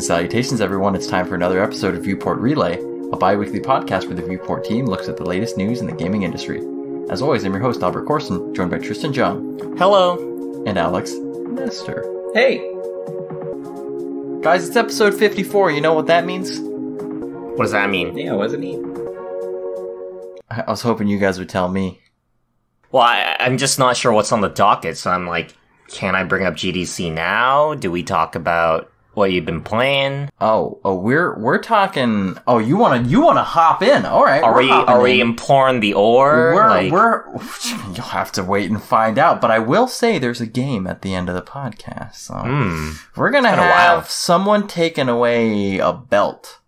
Greetings and salutations, everyone. It's time for another episode of Viewport Relay, a bi-weekly podcast where the Viewport team looks at the latest news in the gaming industry. As always, I'm your host, Albert Corson, joined by Tristan John. Hello. And Alex Nestor. Hey. Guys, it's episode 54. You know what that means? What does that mean? Yeah, what does it mean? I was hoping you guys would tell me. Well, I'm just not sure what's on the docket, so I'm like, can I bring up GDC now? Do we talk about what you've been playing? We're talking. Oh, you wanna hop in? All right. Are we imploring the ore? You'll have to wait and find out. But I will say there's a game at the end of the podcast. So we're gonna have someone taking away a belt.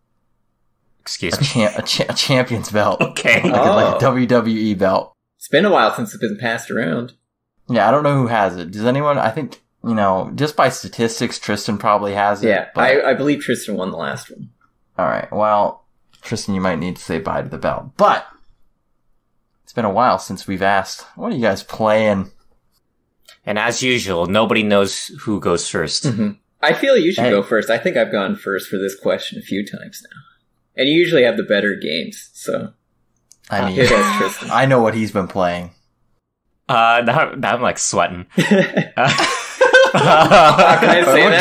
Excuse me, a champion's belt. Okay, like a WWE belt. It's been a while since it's been passed around. Yeah, I don't know who has it. Does anyone? I think, just by statistics, Tristan probably has it. Yeah, I believe Tristan won the last one. All right, well, Tristan, you might need to say bye to the belt. But it's been a while since we've asked, what are you guys playing? And as usual, nobody knows who goes first. Mm-hmm. I feel you should go first. I think I've gone first for this question a few times now. And you usually have the better games, so hit us, Tristan. I know what he's been playing. Now I'm like sweating. What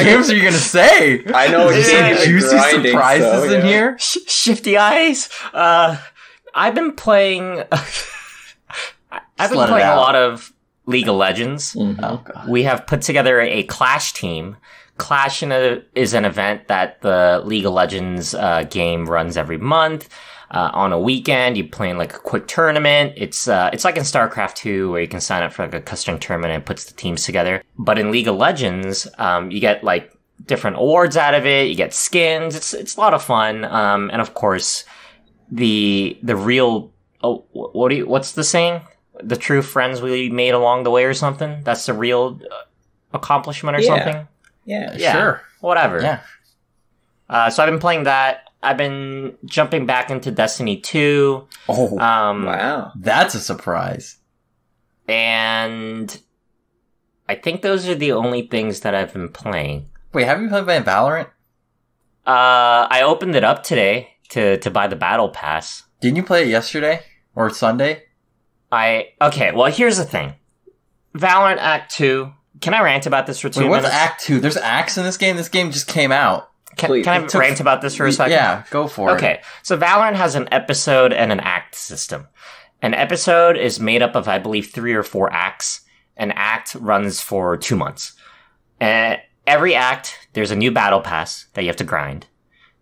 games are you gonna say? I know what games juicy surprises in here. Shifty eyes. I've been playing. I've been playing a lot of League of Legends. Mm-hmm. Oh, God. We have put together a Clash team. Clash is an event that the League of Legends game runs every month. On a weekend, you play in like a quick tournament. It's like in StarCraft 2 where you can sign up for like a custom tournament and it puts the teams together. But in League of Legends, you get like different awards out of it. You get skins. It's a lot of fun. And of course, the real, what's the saying? The true friends we made along the way or something? That's the real accomplishment or something? Yeah, sure. Whatever. Yeah. So I've been playing that. I've been jumping back into Destiny 2. Oh, wow. That's a surprise. And I think those are the only things that I've been playing. Wait, have you played Valorant? I opened it up today to buy the Battle Pass. Didn't you play it yesterday? Or Sunday? Okay, well, here's the thing. Valorant Act 2. Can I rant about this for 2 minutes? What's Act 2? There's acts in this game? This game just came out. Can I rant about this for a second? Yeah, go for it. Okay, so Valorant has an episode and an act system. An episode is made up of, I believe, 3 or 4 acts. An act runs for 2 months. Every act, there's a new battle pass that you have to grind.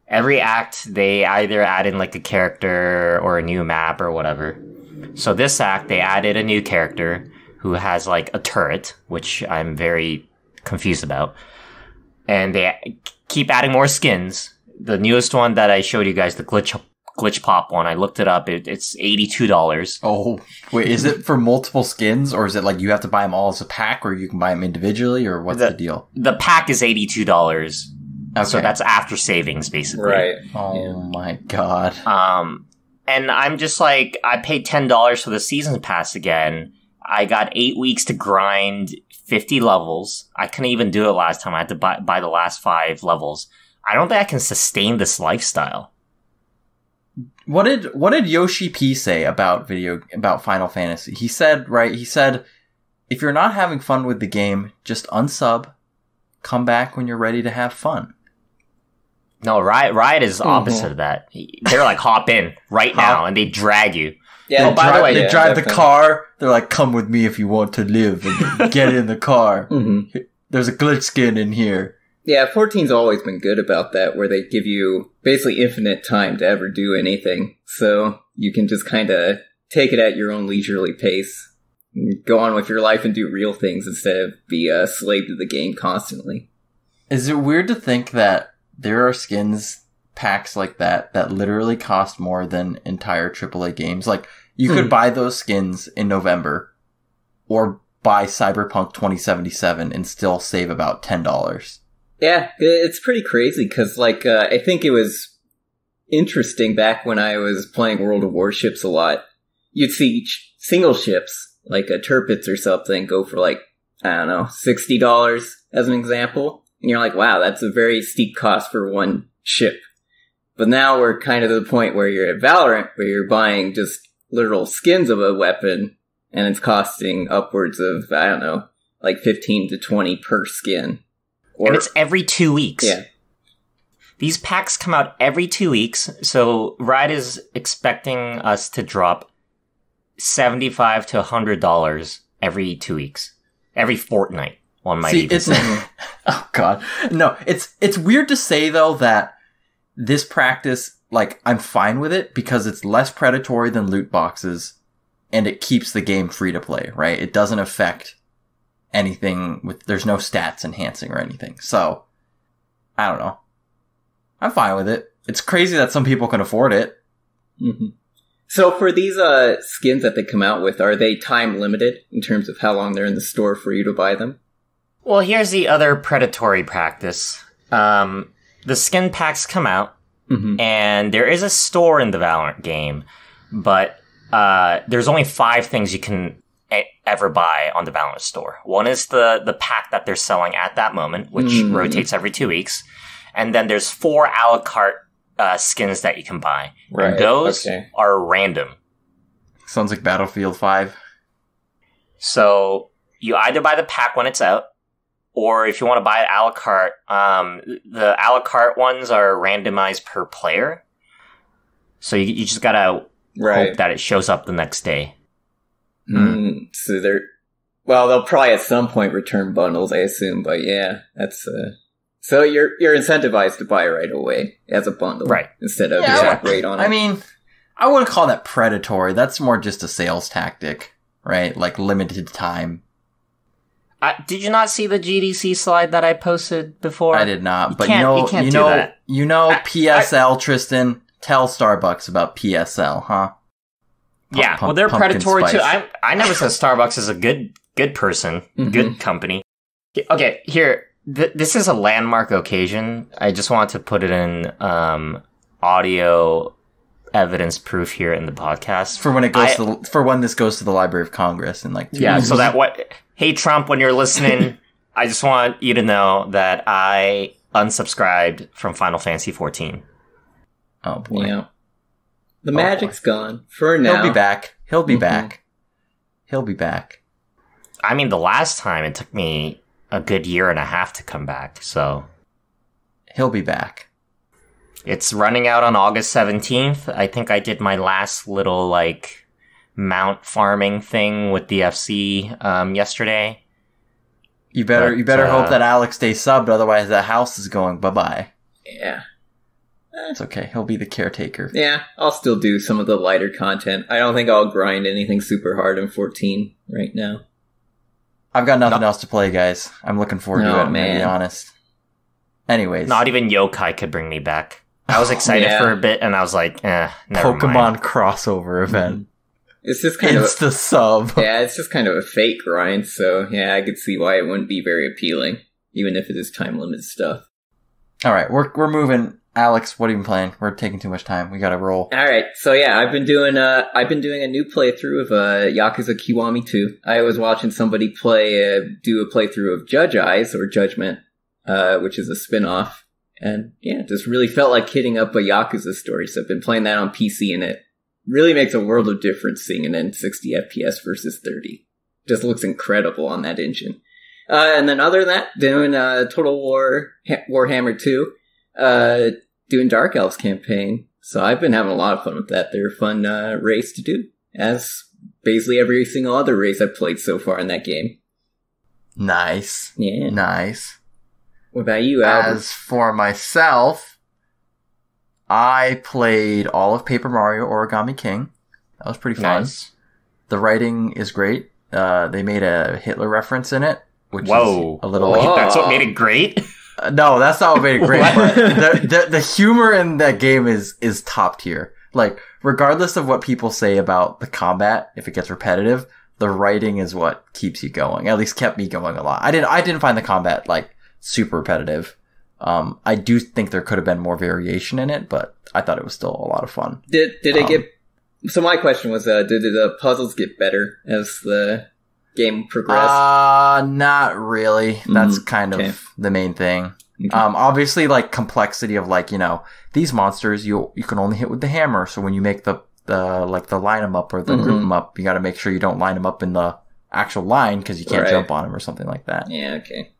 Every act, they either add in like a character or a new map or whatever. So this act, they added a new character who has like a turret, which I'm very confused about. And they keep adding more skins. The newest one that I showed you guys, the glitch pop one, I looked it up. It's $82. Oh, wait, is it for multiple skins, or is it like you have to buy them all as a pack, or you can buy them individually, or what's the deal? The pack is $82. Okay. So that's after savings, basically. Right. Oh my God. And I'm just like, I paid $10 for the season pass again. I got 8 weeks to grind 50 levels. I couldn't even do it last time. I had to buy the last 5 levels. I don't think I can sustain this lifestyle. What did Yoshi P say about Final Fantasy? He said, if you're not having fun with the game, just unsub, come back when you're ready to have fun. No, Riot is opposite of that. They're like, hop in right now, and they drag you. Yeah, by the way, they drive the car. They're like, come with me if you want to live, and get in the car. Mm-hmm. There's a glitch skin in here. Yeah, 14's always been good about that, where they give you basically infinite time to ever do anything. So you can just kind of take it at your own leisurely pace. And go on with your life and do real things instead of be a slave to the game constantly. Is it weird to think that there are skins packs like that literally cost more than entire AAA games? Like, you could buy those skins in November, or buy Cyberpunk 2077 and still save about $10. Yeah, it's pretty crazy, because, I think it was interesting back when I was playing World of Warships a lot. You'd see single ships, like a Tirpitz or something, go for, I don't know, $60 as an example. And you're like, wow, that's a very steep cost for one ship. But now we're kind of to the point where you're at Valorant, where you're buying just literal skins of a weapon, and it's costing upwards of, I don't know, like 15 to 20 per skin. And it's every 2 weeks. Yeah. These packs come out every 2 weeks, so Riot is expecting us to drop $75 to $100 every 2 weeks. Every fortnight, one might even say. Oh, God. No, it's weird to say, though, that this practice, like, I'm fine with it because it's less predatory than loot boxes, and it keeps the game free to play, right? It doesn't affect anything there's no stats enhancing or anything. So, I don't know. I'm fine with it. It's crazy that some people can afford it. Mm-hmm. So for these skins that they come out with, are they time limited in terms of how long they're in the store for you to buy them? Well, here's the other predatory practice. The skin packs come out, and there is a store in the Valorant game, but there's only 5 things you can ever buy on the Valorant store. One is the pack that they're selling at that moment, which rotates every 2 weeks. And then there's 4 a la carte skins that you can buy. Right. And those are random. Sounds like Battlefield 5. So you either buy the pack when it's out, or if you want to buy it a la carte, the a la carte ones are randomized per player. So you just gotta hope that it shows up the next day. So they'll probably at some point return bundles, I assume. But yeah, that's so you're incentivized to buy right away as a bundle, right? Instead of wait on it. I mean, I wouldn't call that predatory. That's more just a sales tactic, right? Like limited time. Did you not see the GDC slide that I posted before? I did not, but you know PSL, Tristan. Tell Starbucks about PSL, huh? Well, they're predatory too. I never said Starbucks is a good person, good company. Okay, here. This is a landmark occasion. I just want to put it in audio evidence proof here in the podcast for when it goes for when this goes to the Library of Congress in like 2 years. So that hey Trump, when you're listening, I just want you to know that I unsubscribed from Final Fantasy 14. Oh boy, yeah. The magic's gone for now. He'll be back. He'll be back. He'll be back. I mean, the last time it took me a good year and a half to come back, so he'll be back. It's running out on August 17th. I think I did my last little like mount farming thing with the FC yesterday. You better hope that Alex stays subbed, otherwise that house is going bye-bye. Yeah. It's okay. He'll be the caretaker. Yeah, I'll still do some of the lighter content. I don't think I'll grind anything super hard in 14 right now. I've got nothing else to play, guys. I'm looking forward to it, to be honest. Anyways. Not even Yokai could bring me back. I was excited for a bit, and I was like, never Pokemon mind. crossover event. It's just kind of the sub. Yeah, it's just kind of a fake grind, so yeah, I could see why it wouldn't be very appealing, even if it is time-limited stuff. Alright, we're moving. Alex, what are you been playing? We're taking too much time. We gotta roll. Alright, so yeah, I've been doing a new playthrough of Yakuza Kiwami 2. I was watching somebody do a playthrough of Judge Eyes, or Judgment, which is a spin-off. And yeah, just really felt like hitting up a Yakuza story, so I've been playing that on PC, and it really makes a world of difference seeing it in 60 FPS versus 30. Just looks incredible on that engine. And then other than that, doing Total War Warhammer 2. Doing Dark Elves campaign. So I've been having a lot of fun with that. They're a fun race to do, as basically every single other race I've played so far in that game. Nice. Yeah. Nice. What about you, Albert? As for myself, I played all of Paper Mario Origami King. That was pretty fun. Nice. The writing is great. They made a Hitler reference in it, which is a little... Wait, that's what made it great? No, that's not what made it great, but the humor in that game is top tier. Like, regardless of what people say about the combat, if it gets repetitive, the writing is what keeps you going. At least kept me going a lot. I didn't find the combat, like, super repetitive. I do think there could have been more variation in it, but I thought it was still a lot of fun. Did it get... So my question was, did the puzzles get better as the game progress? Not really. That's kind of the main thing. Okay. Obviously, like, complexity of, like, these monsters you can only hit with the hammer, so when you make the line them up or the group them up, you gotta make sure you don't line them up in the actual line because you can't jump on them or something like that. Yeah, okay.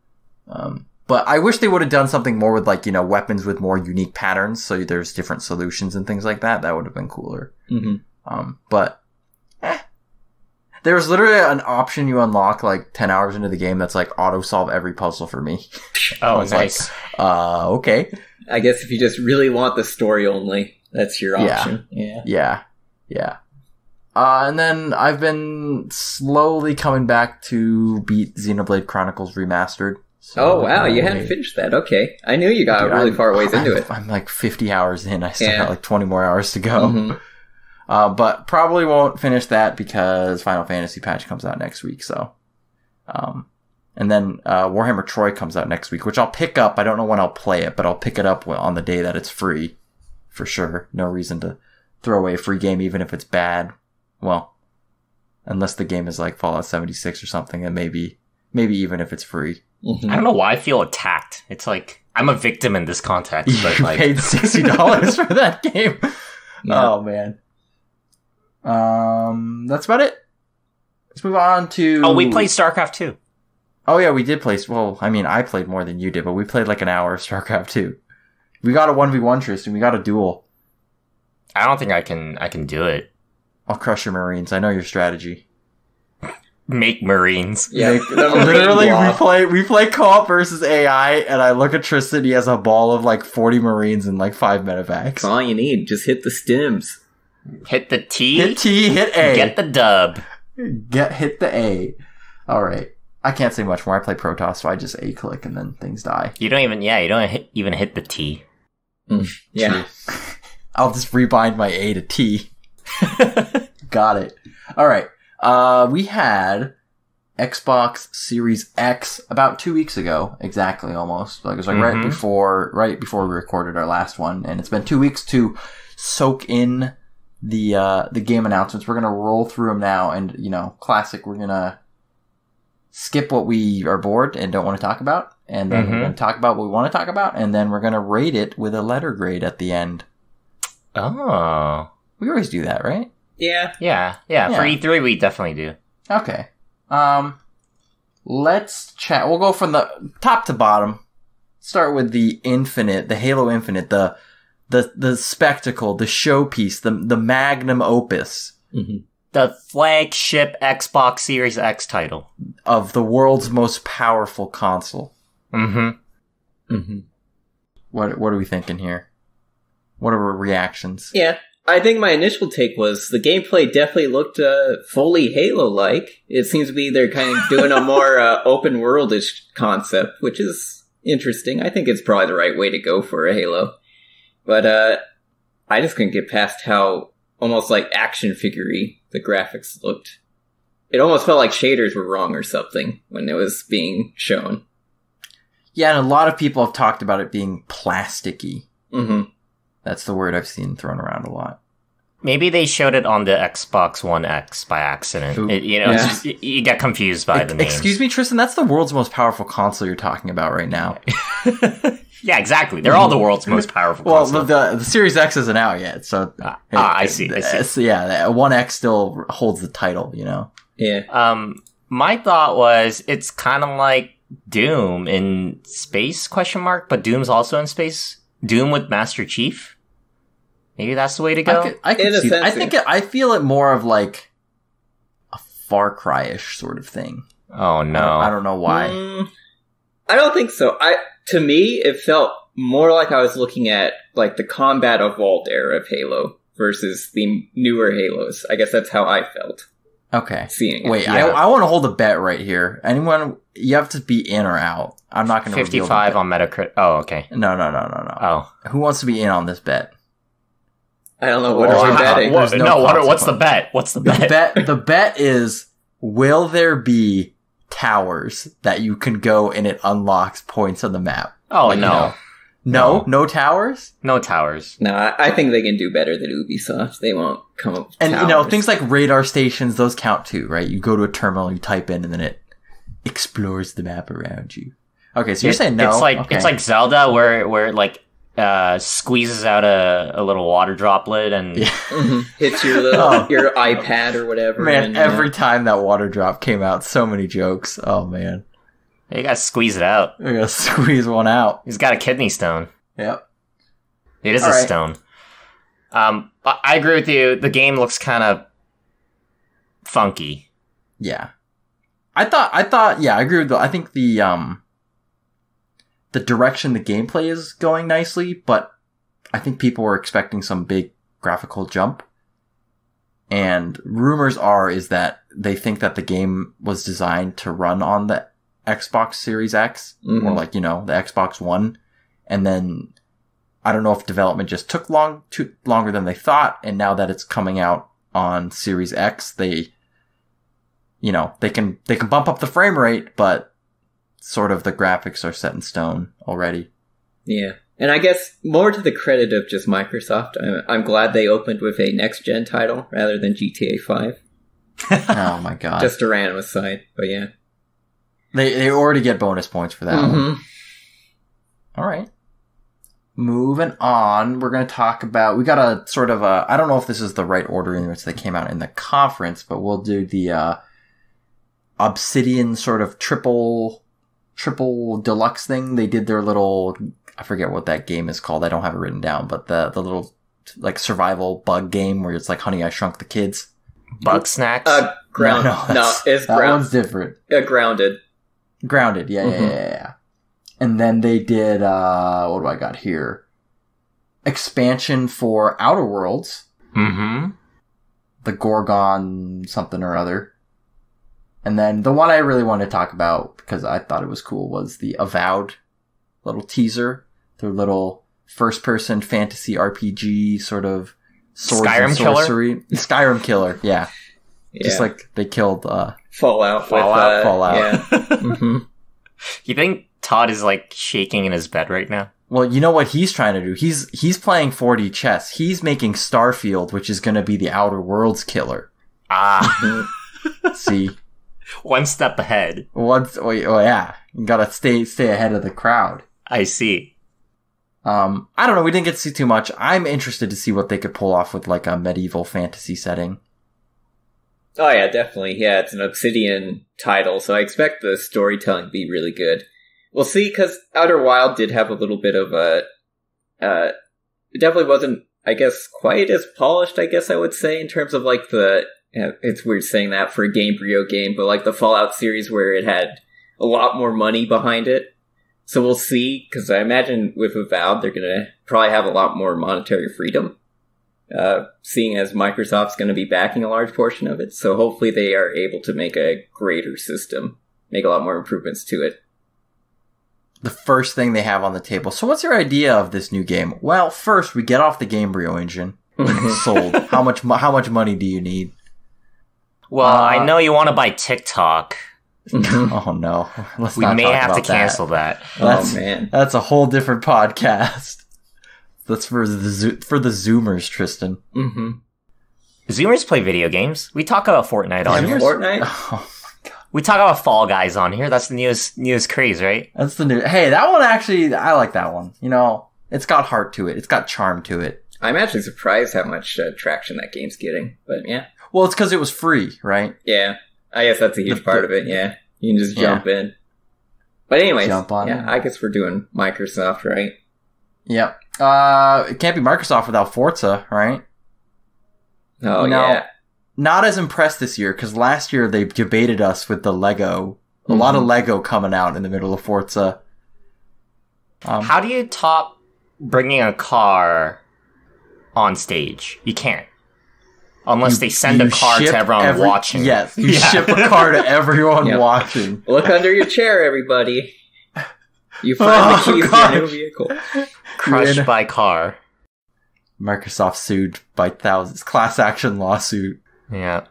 But I wish they would have done something more with, like, weapons with more unique patterns, so there's different solutions and things like that. That would have been cooler. But there's literally an option you unlock, like, 10 hours into the game that's, like, auto-solve every puzzle for me. Oh, nice. Like, okay. I guess if you just really want the story only, that's your option. Yeah. And then I've been slowly coming back to beat Xenoblade Chronicles Remastered. So wow, you hadn't finished that. Okay. I knew you got really far ways into it. I'm like 50 hours in. I still got like 20 more hours to go. But probably won't finish that because Final Fantasy patch comes out next week. So, and then Warhammer Troy comes out next week, which I'll pick up. I don't know when I'll play it, but I'll pick it up on the day that it's free. For sure. No reason to throw away a free game, even if it's bad. Well, unless the game is like Fallout 76 or something, and maybe even if it's free. I don't know why I feel attacked. It's like I'm a victim in this context. But you like... paid $60 for that game. Yeah. Oh man. That's about it. Let's move on to. Oh, we played StarCraft 2. Oh yeah, we did play. Well, I mean, I played more than you did, but we played like an hour of StarCraft 2. We got a 1v1, Tristan. We got a duel. I don't think I can do it. I'll crush your Marines. I know your strategy. Make Marines. Yeah. Literally, we play co-op versus AI, and I look at Tristan, he has a ball of like 40 Marines and like 5 medevacs. That's all you need. Just hit the stims. Hit the T. Hit T, hit A. Get the dub. Hit the A. Alright. I can't say much more. I play Protoss, so I just A-click and then things die. You don't even hit the T. Yeah. I'll just rebind my A to T. Got it. Alright. We had Xbox Series X about 2 weeks ago, exactly, almost. Like, it was like right before we recorded our last one, and it's been 2 weeks to soak in the game announcements. We're gonna roll through them now, and, classic, we're gonna skip what we are bored and don't want to talk about, and then we're gonna talk about what we want to talk about, and then we're gonna rate it with a letter grade at the end. Oh. We always do that, right? Yeah. For E3, we definitely do. Okay. Let's chat. We'll go from the top to bottom. Start with the Halo Infinite, the spectacle, the showpiece, the magnum opus. The flagship Xbox Series X title. Of the world's most powerful console. What are we thinking here? What are our reactions? Yeah. I think my initial take was the gameplay definitely looked fully Halo-like. It seems to be they're kind of doing a more open world-ish concept, which is interesting. I think it's probably the right way to go for a Halo. But I just couldn't get past how almost like action figure-y the graphics looked. It almost felt like shaders were wrong or something when it was being shown. Yeah, and a lot of people have talked about it being plasticky. That's the word I've seen thrown around a lot. Maybe they showed it on the Xbox One X by accident. You get confused by the names. Excuse me, Tristan, that's the world's most powerful console you're talking about right now. Yeah, exactly. They're all the world's most powerful console. Well, the Series X isn't out yet, so... I see. So yeah, One X still holds the title, Yeah. My thought was, it's kind of like Doom in space, ? But Doom's also in space. Doom with Master Chief? Maybe that's the way to go? I could see that. I feel it more of like a Far Cry-ish sort of thing. Oh no. I don't know why. I don't think so. To me, it felt more like I was looking at like the Combat Evolved era of Halo versus the newer Halos. I guess that's how I felt. Okay. Seeing it. Wait, yeah. I want to hold a bet right here. Anyone, you have to be in or out. I'm not going to 55 on Metacritic. Oh, okay. No. Oh. Who wants to be in on this bet? I don't know. What are we betting? What's the bet? What's the bet? The bet is, will there be towers that you can go and it unlocks points on the map? Oh, no. No towers? No towers. No, I think they can do better than Ubisoft. They won't come up with And, towers. things like radar stations, those count too, right? You go to a terminal, you type in, and then it explores the map around you. Okay, so you're saying no. It's like Zelda where it like squeezes out a little water droplet and hits your your iPad or whatever. Man, every time that water drop came out, so many jokes. Oh man. You gotta squeeze it out. You gotta squeeze one out. He's got a kidney stone. Yep. It is a stone. I agree with you. The game looks kind of funky. Yeah. I thought, yeah, I agree with that. I think the direction the gameplay is going nicely, but I think people were expecting some big graphical jump. And rumors is that they think that the game was designed to run on the Xbox Series X, or like, the Xbox One. And then I don't know if development just took longer than they thought. And now that it's coming out on Series X, they can bump up the frame rate, but sort of the graphics are set in stone already. Yeah. And I guess more to the credit of just Microsoft, I'm glad they opened with a next-gen title rather than GTA 5. Oh my god. Just a random aside, but yeah. They already get bonus points for that one. Alright. Moving on, we're going to talk about, we got a sort of I don't know if this is the right order in which they came out in the conference, but we'll do the Obsidian sort of triple deluxe thing. They did their little, I forget what that game is called. I don't have it written down, but the little like survival bug game where it's like Honey, I Shrunk the Kids. Bug snacks? No, it's that one's different. Grounded. Grounded, yeah. And then they did, what do I got here? Expansion for Outer Worlds. Mm-hmm. The Gorgon something or other. And then the one I really wanted to talk about, because I thought it was cool, was the Avowed little teaser. Their little first-person fantasy RPG sort of swords and sorcery. Skyrim killer, yeah. Just like they killed Fallout. Yeah. You think Todd is like shaking in his bed right now? Well, you know what he's trying to do? He's playing 4D chess. He's making Starfield, which is going to be the Outer Worlds killer. See? One step ahead. Yeah. You gotta stay ahead of the crowd. I see. I don't know. We didn't get to see too much. I'm interested to see what they could pull off with like a medieval fantasy setting. Oh yeah, definitely. Yeah, it's an Obsidian title, so I expect the storytelling to be really good. We'll see, because Outer Wild did have a little bit of it definitely wasn't, I guess, quite as polished, I guess I would say, in terms of like it's weird saying that for a Gamebryo game, but like the Fallout series where it had a lot more money behind it. So we'll see, because I imagine with Avowed, they're going to probably have a lot more monetary freedom. Seeing as Microsoft's going to be backing a large portion of it. So hopefully they are able to make a greater system, make a lot more improvements to it. The first thing they have on the table. So what's your idea of this new game? Well, first we get off the Gamebryo engine. Sold. How much money do you need? Well, I know you want to buy TikTok. Oh no. We may have to cancel that. Oh man. That's a whole different podcast. That's for the Zoomers, Tristan. Mm-hmm. Zoomers play video games. We talk about Fortnite on here. Fortnite? Oh my god. We talk about Fall Guys on here. That's the newest craze, right? That's the new. Hey, that one actually, I like that one. It's got heart to it. It's got charm to it. I'm actually surprised how much traction that game's getting, but yeah. Well, it's because it was free, right? Yeah. I guess that's a huge part of it, yeah. You can just jump in. But anyways, I guess we're doing Microsoft, right? Yep. It can't be Microsoft without Forza, right? Oh, yeah. Not as impressed this year, because last year they debated us with the Lego. A lot of Lego coming out in the middle of Forza. How do you top bringing a car on stage? You can't. Unless they send a car to everyone watching. Yes, you ship a car to everyone watching. Look under your chair, everybody. You find the keys to your new vehicle. Crushed by car. Microsoft sued by thousands. Class action lawsuit. Yeah.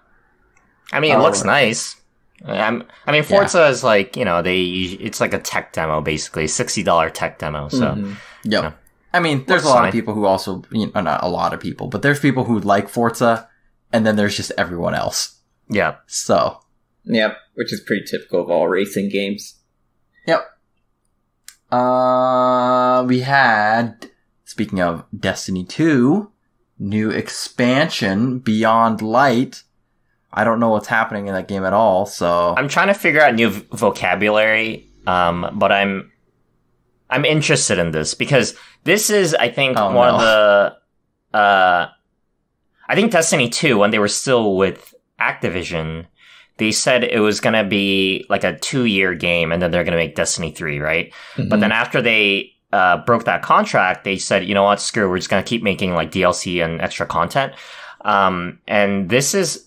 I mean, it looks nice. Forza is like, it's like a tech demo, basically. $60 tech demo. So Yep. Yeah. I mean, there's a lot of people who also, not a lot of people, but there's people who like Forza, and then there's just everyone else. Yeah. So. Yep, which is pretty typical of all racing games. Yep. We had, speaking of Destiny 2, new expansion, Beyond Light. I don't know what's happening in that game at all, so... I'm trying to figure out new vocabulary, but I'm interested in this, because this is, I think, of the... I think Destiny 2, when they were still with Activision, they said it was going to be like a 2-year game, and then they're going to make Destiny 3, right? Mm-hmm. But then after they broke that contract, they said, you know what, screw it, we're just going to keep making like DLC and extra content. And this is,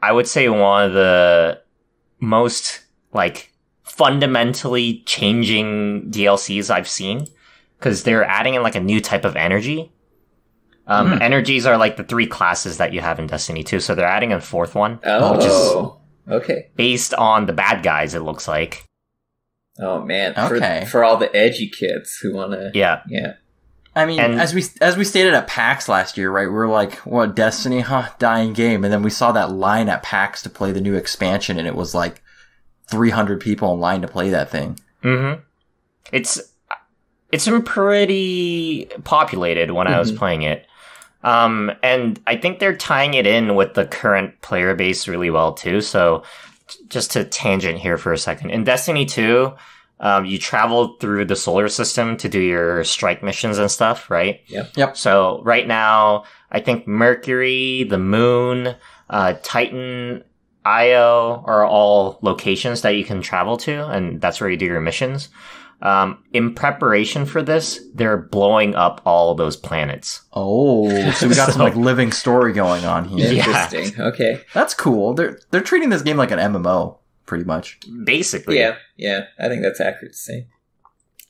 I would say, one of the most like fundamentally changing DLCs I've seen, because they're adding in like a new type of energy. Energies are like the 3 classes that you have in Destiny 2, so they're adding a 4th one. Oh, which is okay. Based on the bad guys, it looks like. Oh man, okay. For all the edgy kids who want to... Yeah. I mean, as we stated at PAX last year, right, we were like, what, Destiny? Huh, dying game. And then we saw that line at PAX to play the new expansion, and it was like 300 people in line to play that thing. Mm-hmm. It's been pretty populated when I was playing it. And I think they're tying it in with the current player base really well too. So just to tangent here for a second. In Destiny 2, you travel through the solar system to do your strike missions and stuff, right? Yep. So right now, I think Mercury, the Moon, Titan, Io are all locations that you can travel to, and that's where you do your missions. In preparation for this, they're blowing up all those planets. Oh, so we got some like living story going on here. Interesting. Yeah. Okay. That's cool. They're treating this game like an MMO, pretty much. Basically. Yeah. I think that's accurate to say.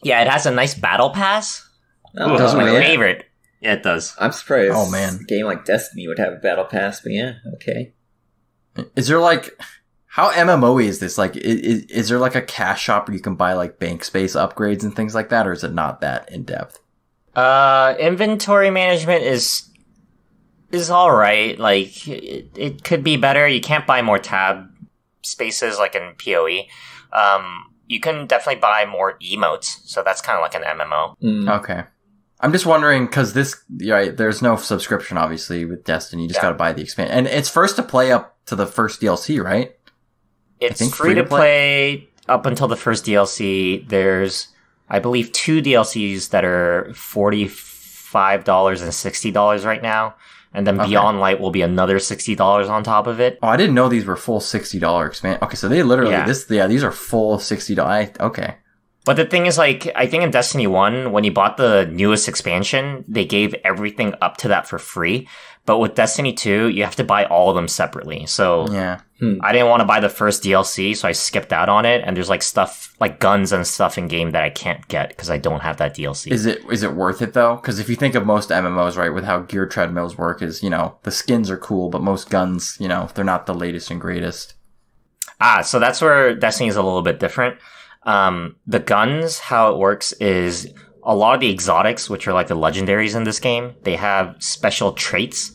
Yeah, it has a nice battle pass. Oh, that's my favorite. Yeah, it does. I'm surprised oh, man. A game like Destiny would have a battle pass, but yeah, okay. Is there like... How MMO is this? Like, is there like a cash shop where you can buy like bank space upgrades and things like that, or is it not that in depth? Inventory management is all right. Like, it could be better. You can't buy more tab spaces like in PoE. You can definitely buy more emotes, so that's kind of like an MMO. Okay. I'm just wondering, because there's no subscription, obviously, with Destiny. You just gotta buy the expansion. And it's first to play up to the first DLC, right? It's free to play up until the first DLC. There's, I believe, 2 DLCs that are $45 and $60 right now. And then Beyond Light will be another $60 on top of it. Oh, I didn't know these were full $60 expansion. Okay, so they literally, these are full $60. Okay. But the thing is, like, I think in Destiny 1, when you bought the newest expansion, they gave everything up to that for free. But with Destiny 2, you have to buy all of them separately. So I didn't want to buy the first DLC, so I skipped out on it. And there's like stuff, like guns and stuff in game that I can't get because I don't have that DLC. Is it worth it though? Because if you think of most MMOs, right, with how gear treadmills work is, the skins are cool, but most guns, they're not the latest and greatest. So that's where Destiny is a little bit different. The guns, how it works is a lot of the exotics, which are like the legendaries in this game, they have special traits.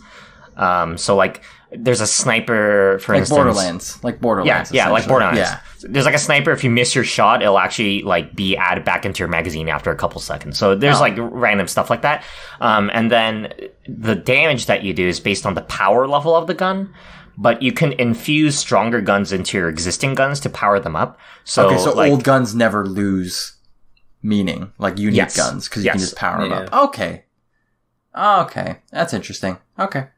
So like there's a sniper, for instance. Like Borderlands. Yeah, like Borderlands. Yeah. There's like a sniper, if you miss your shot, it'll actually like be added back into your magazine after a couple seconds. So there's like random stuff like that. And then the damage that you do is based on the power level of the gun. But you can infuse stronger guns into your existing guns to power them up. So, old guns never lose meaning, like unique guns, because you can just power them up. Okay. That's interesting. Okay.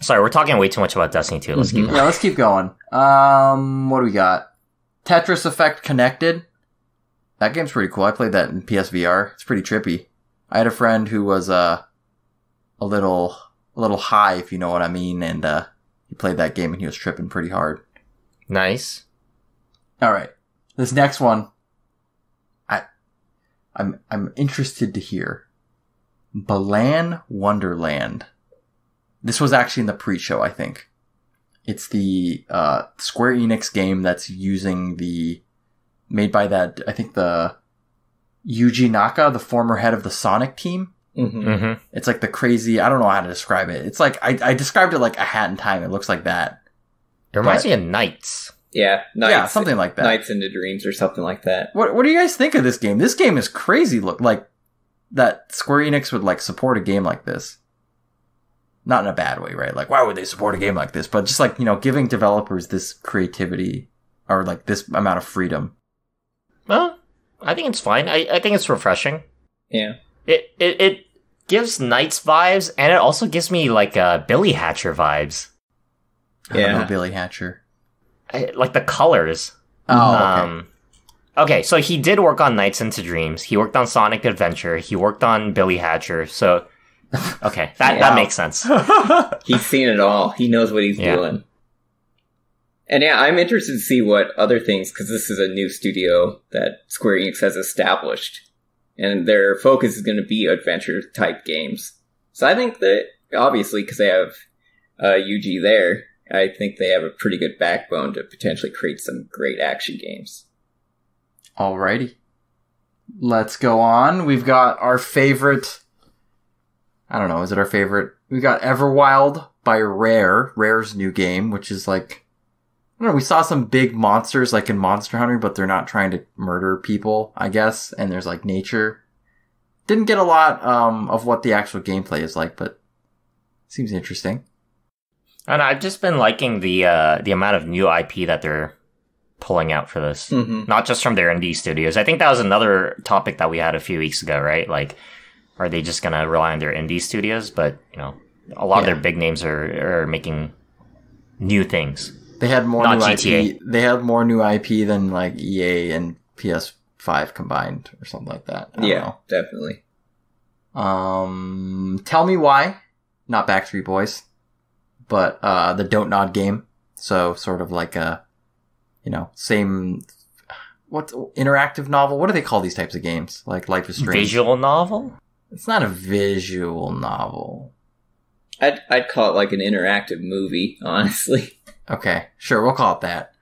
Sorry, we're talking way too much about Destiny 2. Let's keep going. Yeah, let's keep going. What do we got? Tetris Effect Connected. That game's pretty cool. I played that in PSVR. It's pretty trippy. I had a friend who was a little high, if you know what I mean, and he played that game and he was tripping pretty hard. Nice. All right, this next one, I'm interested to hear. Balan Wonderland. This was actually in the pre-show, I think. It's the Square Enix game that's using made by that, I think Yuji Naka, the former head of the Sonic team. Mm-hmm. Mm-hmm. It's like the crazy, I don't know how to describe it. It's like, I described it like A Hat in Time. It looks like that. It reminds me of Knights. Yeah, Yeah, something like that. Nights into Dreams or something like that. What do you guys think of this game? This game is crazy. Look, like, that Square Enix would, like, support a game like this. Not in a bad way, right? Like, why would they support a game like this? But just, like, you know, giving developers this creativity or, like, this amount of freedom. Well, I think it's fine. I think it's refreshing. Yeah. It gives Knights vibes, and it also gives me, like, Billy Hatcher vibes. I don't know Billy Hatcher. Like the colors. Oh, okay. Okay, so he did work on Nights into Dreams. He worked on Sonic Adventure. He worked on Billy Hatcher. So, okay, that makes sense. He's seen it all. He knows what he's doing. And yeah, I'm interested to see what other things, because this is a new studio that Square Enix has established. And their focus is going to be adventure-type games. So I think that, obviously, because they have Yuji there, I think they have a pretty good backbone to potentially create some great action games. Alrighty. Let's go on. We've got our favorite... I don't know, is it our favorite? We got Everwild by Rare. Rare's new game, which is like... I don't know, we saw some big monsters like in Monster Hunter, but they're not trying to murder people, I guess. And there's like nature. Didn't get a lot of what the actual gameplay is like, but seems interesting. And I've just been liking the amount of new IP that they're pulling out for this. Mm-hmm. Not just from their indie studios. I think that was another topic that we had a few weeks ago, right? Like, are they just going to rely on their indie studios? But, you know, a lot of their big names are making new things. They had more Not new GTA. IP. They had more new IP than like EA and PS5 combined or something like that. I don't know. Definitely. Tell Me Why. Not Backstreet Boys. But the Don't Nod game. So sort of like a, you know, same, what, interactive novel? What do they call these types of games? Like Life is Strange. Visual novel? It's not a visual novel. I'd call it like an interactive movie, honestly. Okay, sure, we'll call it that.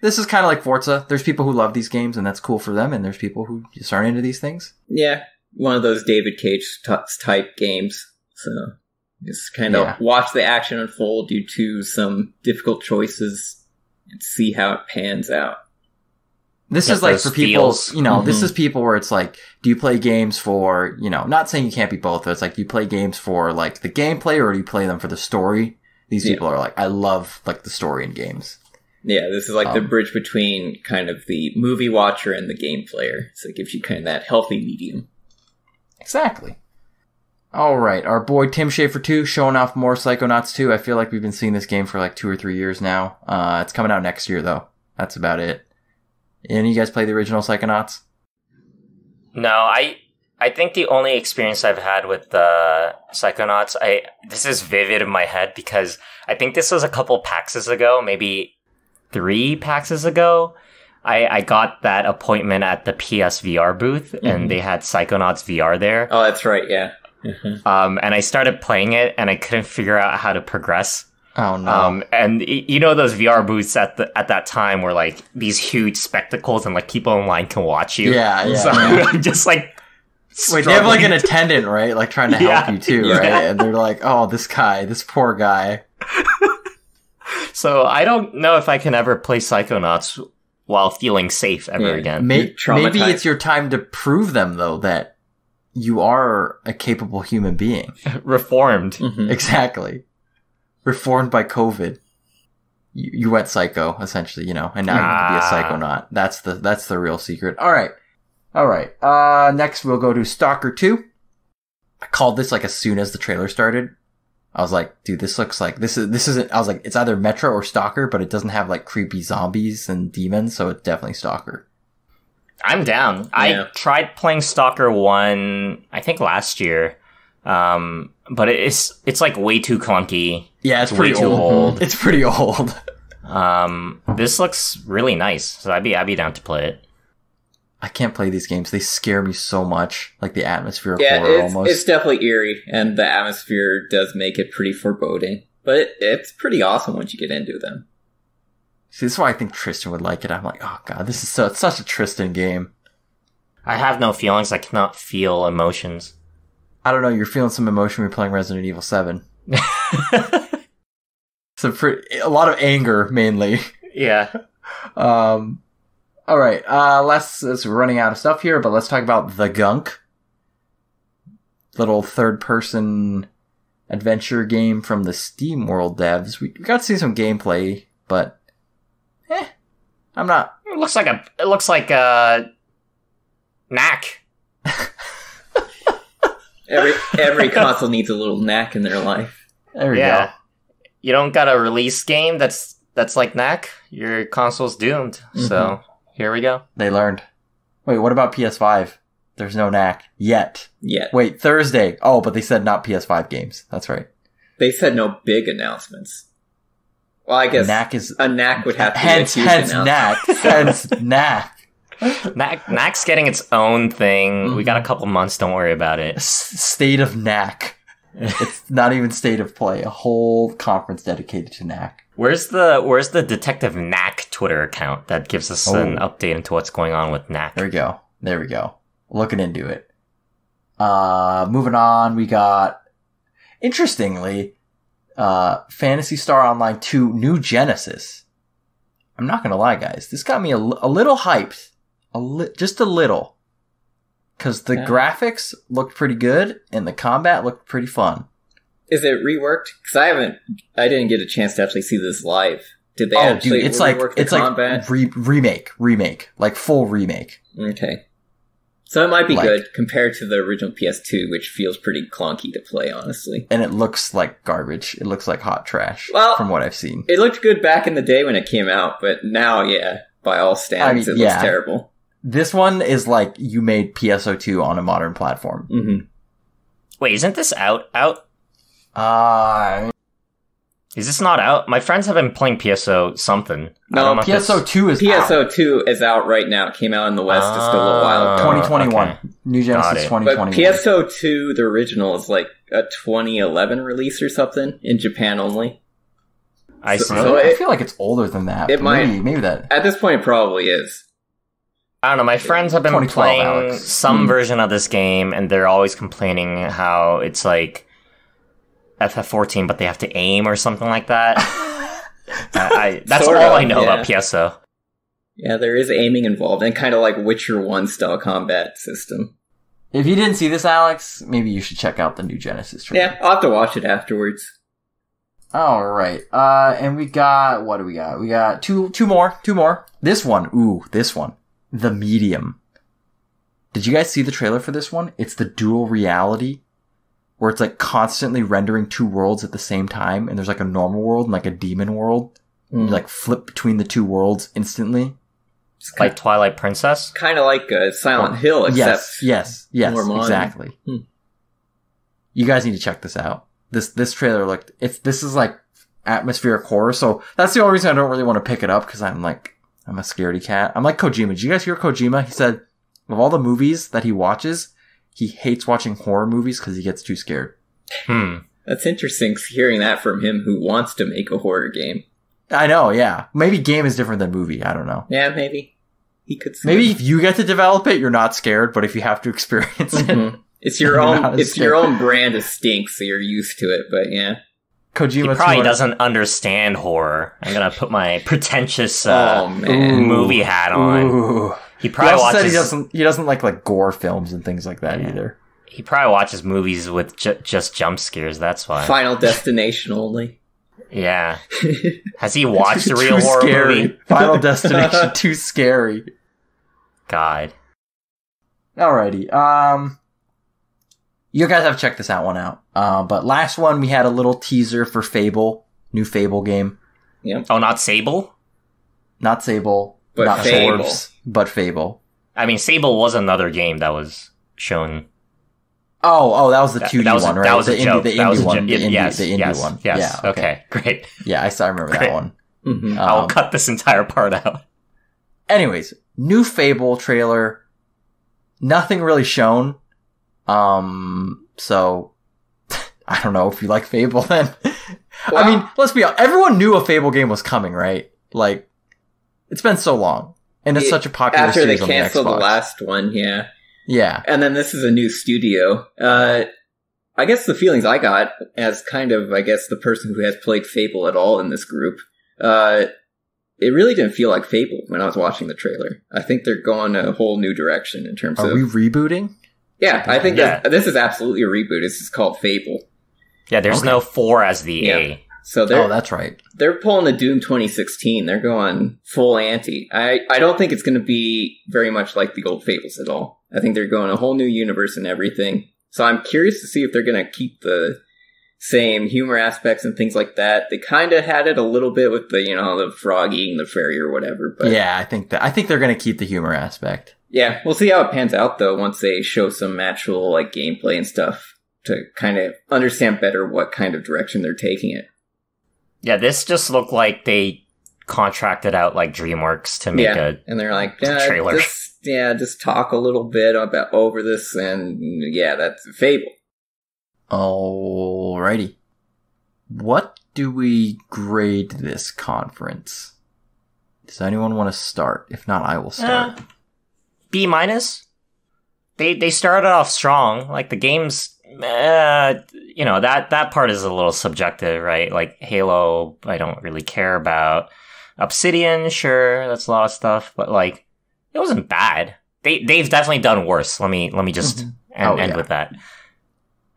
This is kind of like Forza. There's people who love these games, and that's cool for them, and there's people who just aren't into these things. Yeah, one of those David Cage type games. So just kind of watch the action unfold due to some difficult choices and see how it pans out. This is like for people, you know, this is people where it's like, do you play games for, you know, not saying you can't be both, but it's like, do you play games for like the gameplay or do you play them for the story? These people are like, I love like the story in games. Yeah, this is like the bridge between kind of the movie watcher and the game player. So it gives you kind of that healthy medium. Exactly. All right, our boy Tim Schafer 2 showing off more Psychonauts 2. I feel like we've been seeing this game for like 2 or 3 years now. It's coming out next year though. That's about it. Any of you guys play the original Psychonauts? No, I think the only experience I've had with Psychonauts, this is vivid in my head because I think this was a couple PAXs ago, maybe 3 PAXs ago. I got that appointment at the PSVR booth, and they had Psychonauts VR there. Oh, that's right, yeah. And I started playing it, and I couldn't figure out how to progress. Oh no! And you know those VR booths at that time were like these huge spectacles, and like people online can watch you. Yeah. So I'm just like. Wait, they have like an attendant, right? Like trying to help you too, right? And they're like, "Oh, this poor guy." So I don't know if I can ever play Psychonauts while feeling safe ever again. Maybe it's your time to prove them, though, that you are a capable human being. Reformed. Mm-hmm. Exactly. Reformed by COVID. You went psycho, essentially, you know, and now you can be a psychonaut. That's the real secret. All right. Next we'll go to Stalker 2. I called this like as soon as the trailer started. I was like, dude, this looks like this isn't. I was like, it's either Metro or Stalker, but it doesn't have like creepy zombies and demons, so it's definitely Stalker. I'm down. Yeah. I tried playing Stalker 1, I think last year. But it's like way too clunky. Yeah, it's pretty old. It's pretty old. This looks really nice, so I'd be down to play it. I can't play these games. They scare me so much. Like the atmosphere of horror almost. It's definitely eerie, and the atmosphere does make it pretty foreboding. But it's pretty awesome once you get into them. See, this is why I think Tristan would like it. I'm like, oh god, it's such a Tristan game. I have no feelings. I cannot feel emotions. I don't know. You're feeling some emotion when you're playing Resident Evil 7. A lot of anger, mainly. Yeah. All right. We're running out of stuff here, but let's talk about The Gunk. Little third-person adventure game from the SteamWorld devs. We got to see some gameplay, but I'm not. It looks like Knack. Every console needs a little knack in their life. There we go. You don't got a release game that's like Knack, your console's doomed. Mm-hmm. So here we go. They learned. Wait, what about PS5? There's no Knack yet. Yet. Wait, Thursday. Oh, but they said not PS5 games. That's right. They said no big announcements. Well, I guess a Knack would have to be a huge announcement. Hence Knack. Knack's getting its own thing. Mm-hmm. We got a couple months. Don't worry about it. State of Knack. It's not even State of Play. A whole conference dedicated to Knack. Where's the Detective Knack Twitter account that gives us an update into what's going on with Knack? There we go. Looking into it. Moving on, we got, interestingly, Phantasy Star Online 2 New Genesis. I'm not gonna lie, guys. This got me a little hyped. Just a little. Because the graphics looked pretty good, and the combat looked pretty fun. Is it reworked? Because I didn't get a chance to actually see this live. Did they actually rework the combat? Remake. Like full remake. Okay. So it might be good compared to the original PS2, which feels pretty clunky to play, honestly. And it looks like garbage. It looks like hot trash, from what I've seen. It looked good back in the day when it came out, but now, by all standards, it looks terrible. This one is like you made PSO2 on a modern platform. Mm-hmm. Wait, isn't this out? Is this not out? My friends have been playing PSO something. No, PSO2 is PSO2 is out right now. It came out in the West just a little while ago. 2021. Okay. New Genesis 2021. But PSO2, the original, is like a 2011 release or something in Japan only. I feel like it's older than that. It might. Maybe that. At this point, it probably is. I don't know. My friends have been playing some version of this game, and they're always complaining how it's like FF14, but they have to aim or something like that. That's all I know about PSO. Yeah, there is aiming involved, and kind of like Witcher 1 style combat system. If you didn't see this, Alex, maybe you should check out the New Genesis trailer. Yeah, I'll have to watch it afterwards. Alright, and we got, what do we got? We got two more. This one. The Medium. Did you guys see the trailer for this one? It's the dual reality, where it's like constantly rendering two worlds at the same time, and there's like a normal world and like a demon world. And you like flip between the two worlds instantly. It's like Twilight Princess? Kind of like Silent Hill, except yes, exactly. You guys need to check this out. This trailer looked, this is like atmospheric horror, so that's the only reason I don't really want to pick it up, because I'm a scaredy cat. I'm like Kojima. Did you guys hear Kojima? He said of all the movies that he watches, he hates watching horror movies because he gets too scared. That's interesting hearing that from him, who wants to make a horror game. I know, yeah. Maybe game is different than movie. I don't know. Yeah, maybe. He could say maybe if you get to develop it, you're not scared, but if you have to experience it, it's your own brand of stink, so you're used to it, but yeah. Kojima he probably doesn't understand horror. I'm gonna put my pretentious movie hat on. Ooh. He probably watches. He doesn't like gore films and things like that either. He probably watches movies with just jump scares. That's why. Final Destination only. Yeah. Has he watched a real horror movie? Final Destination, too scary. God. Alrighty. You guys have checked this one out. But last one, we had a little teaser for Fable. New Fable game. Yep. Oh, not Sable? Not Sable. But not Fable. Forbes, but Fable. I mean, Sable was another game that was shown. Oh, that was the 2D one, right? That was the a joke. The indie one. Yes, the indie one. Yes. Yeah, okay, great. Yeah, I remember that one. Mm-hmm. I'll cut this entire part out. Anyways, new Fable trailer. Nothing really shown. So I don't know if you like Fable then. Well, I mean, let's be honest. Everyone knew a Fable game was coming, right? Like, it's been so long. And it's such a popular series on the Xbox. After they canceled the last one, yeah. Yeah. And then this is a new studio. I guess the feelings I got as kind of, I guess, the person who has played Fable at all in this group, it really didn't feel like Fable when I was watching the trailer. I think they're going a whole new direction in terms of... Are we rebooting? Yeah, I think this is absolutely a reboot. This is called Fable. Yeah, there's no 4 as the A. So that's right. They're pulling a Doom 2016. They're going full anti. I don't think it's going to be very much like the old Fables at all. I think they're going a whole new universe and everything. So I'm curious to see if they're going to keep the same humor aspects and things like that. They kind of had it a little bit with the, the frog eating the fairy or whatever. But yeah, I think they're going to keep the humor aspect. Yeah, we'll see how it pans out though once they show some actual gameplay and stuff to kind of understand better what kind of direction they're taking it. Yeah, this just looked like they contracted out DreamWorks to make and they're like, trailer. Just talk a little bit about over this, and that's Fable. Alrighty. What do we grade this conference? Does anyone want to start? If not, I will start. B-. They started off strong. The games, that part is a little subjective, right? Halo, I don't really care about. Obsidian, sure, that's a lot of stuff, but it wasn't bad. They've definitely done worse. Let me just end with that.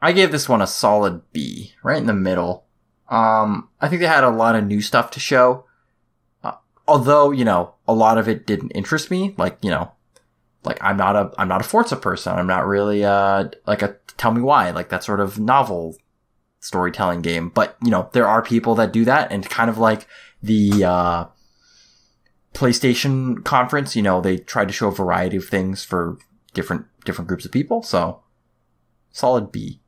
I gave this one a solid B, right in the middle. I think they had a lot of new stuff to show. Although, a lot of it didn't interest me. I'm not a Forza person. I'm not really, a tell me why, that sort of novel storytelling game. But, there are people that do that, and kind of the, PlayStation conference, they tried to show a variety of things for different groups of people. So, solid B.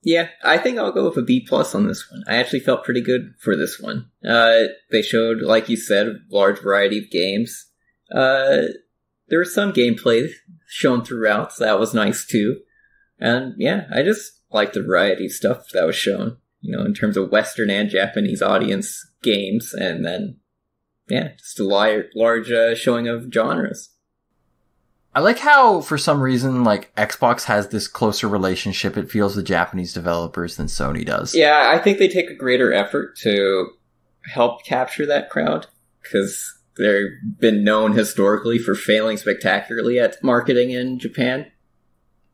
Yeah, I think I'll go with a B+ on this one. I actually felt pretty good for this one. They showed, like you said, a large variety of games. There was some gameplay shown throughout, so that was nice too. And yeah, I just liked the variety of stuff that was shown, in terms of Western and Japanese audience games, and then, just a large showing of genres. I like how, for some reason, Xbox has this closer relationship, it feels, with Japanese developers than Sony does. Yeah, I think they take a greater effort to help capture that crowd, because they've been known historically for failing spectacularly at marketing in Japan.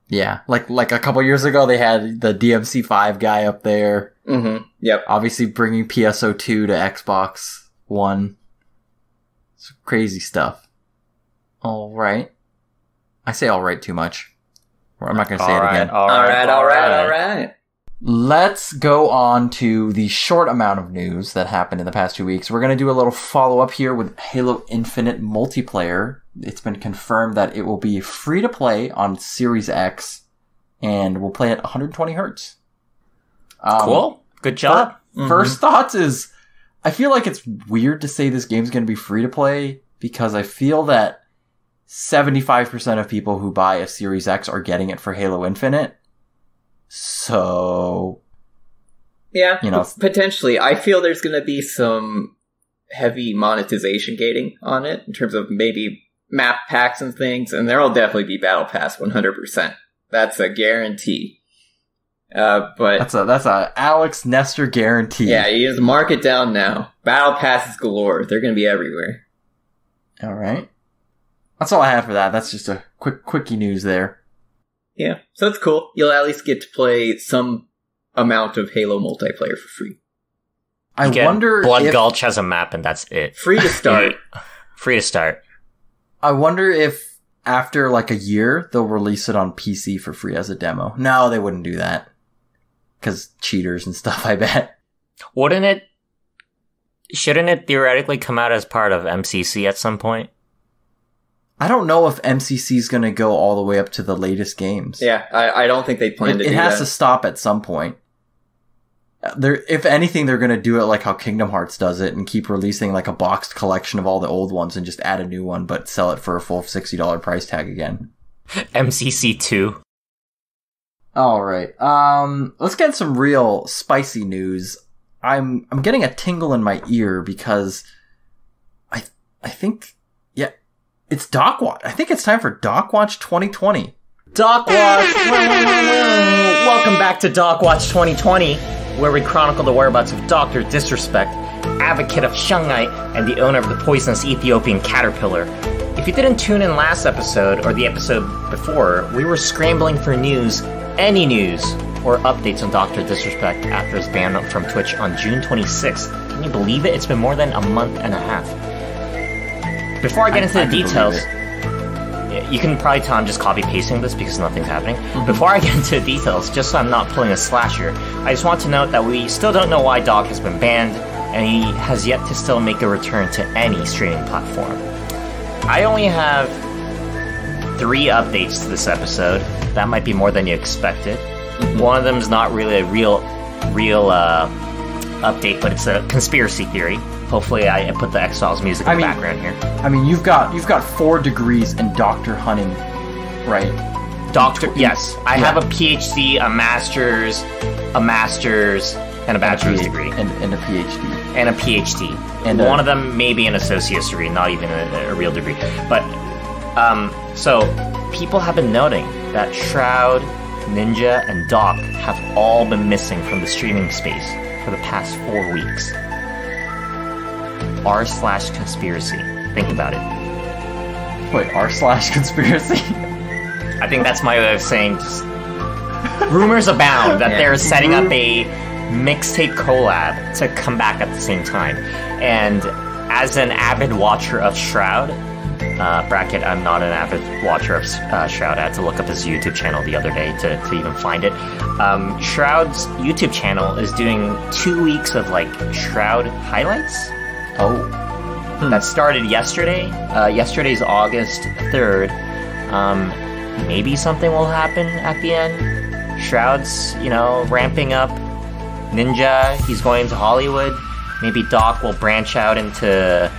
Yeah, like a couple years ago, they had the DMC5 guy up there. Mm-hmm. Yep. Obviously bringing PSO2 to Xbox One. It's crazy stuff. All right. I say all right too much. I'm not going to say it again. All right. Let's go on to the short amount of news that happened in the past 2 weeks. We're going to do a little follow-up here with Halo Infinite multiplayer. It's been confirmed that it will be free to play on Series X, and we'll play at 120 hertz. Cool. Good job. First thoughts is, I feel like it's weird to say this game's going to be free to play, because I feel that 75% of people who buy a Series X are getting it for Halo Infinite. So, yeah, potentially. I feel there's going to be some heavy monetization gating on it in terms of maybe map packs and things, and there'll definitely be Battle Pass 100%. That's a guarantee. But that's a Alex Nestor guarantee. Yeah, you just mark it down now. Battle Passes galore. They're going to be everywhere. All right. That's all I have for that. That's just a quickie news there. Yeah, so it's cool. You'll at least get to play some amount of Halo multiplayer for free. I wonder Blood Gulch has a map and that's it. Free to start. Free to start. I wonder if after a year, they'll release it on PC for free as a demo. No, they wouldn't do that. Because cheaters and stuff, I bet. Shouldn't it theoretically come out as part of MCC at some point? I don't know if MCC is going to go all the way up to the latest games. Yeah, I don't think they plan to do that. It has to stop at some point. If anything, they're going to do it like how Kingdom Hearts does it and keep releasing a boxed collection of all the old ones and just add a new one, but sell it for a full $60 price tag again. MCC 2. All right. Let's get some real spicy news. I'm getting a tingle in my ear because I think, It's Doc Watch. I think it's time for Doc Watch 2020. Doc Watch! Welcome back to Doc Watch 2020, where we chronicle the whereabouts of Dr. Disrespect, advocate of Shanghai, and the owner of the poisonous Ethiopian caterpillar. If you didn't tune in last episode, or the episode before, we were scrambling for news, any news, or updates on Dr. Disrespect after his ban from Twitch on June 26th. Can you believe it? It's been more than a month and a half. Before I get into the details, you can probably tell I'm just copy-pasting this because nothing's happening. Mm-hmm. Before I get into the details, just so I'm not pulling a slasher, I just want to note that we still don't know why Doc has been banned, and he has yet to still make a return to any streaming platform. I only have 3 updates to this episode. That might be more than you expected. Mm-hmm. One of them is not really a real update, but it's a conspiracy theory. Hopefully I put the X-Files music in the background here. I mean, you've got 4 degrees in doctor hunting, right? Yes. I have a PhD, a master's, and a bachelor's degree. And a PhD. And a PhD. And one of them may be an associate's degree, not even a real degree. But, so, people have been noting that Shroud, Ninja, and Doc have all been missing from the streaming space for the past 4 weeks. r/conspiracy. Think about it. Wait, r/conspiracy? I think that's my way of saying just rumors abound that they're setting up a mixtape collab to come back at the same time. And as an avid watcher of Shroud, bracket, I'm not an avid watcher of Shroud. I had to look up his YouTube channel the other day to even find it. Shroud's YouTube channel is doing 2 weeks of like Shroud highlights. Oh. That started yesterday. Yesterday's August 3rd. Maybe something will happen at the end. Shroud's, ramping up. Ninja, he's going to Hollywood. Maybe Doc will branch out into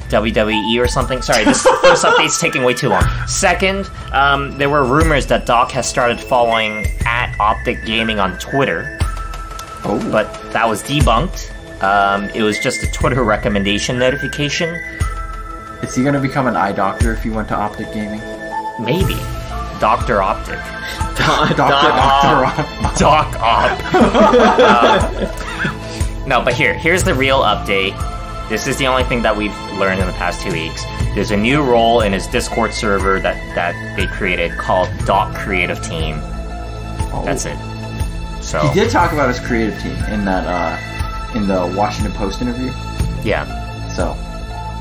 WWE or something. Sorry, this first update's taking way too long. Second, there were rumors that Doc has started following at Optic Gaming on Twitter. Oh. But that was debunked. It was just a Twitter recommendation notification. Is he going to become an eye doctor if he went to Optic Gaming? Maybe. Dr. Optic. Doc Op. No, but here's the real update. This is the only thing that we've learned in the past 2 weeks. There's a new role in his Discord server that they created called Doc Creative Team. Oh. That's it. So he did talk about his creative team in that in the Washington Post interview. Yeah. So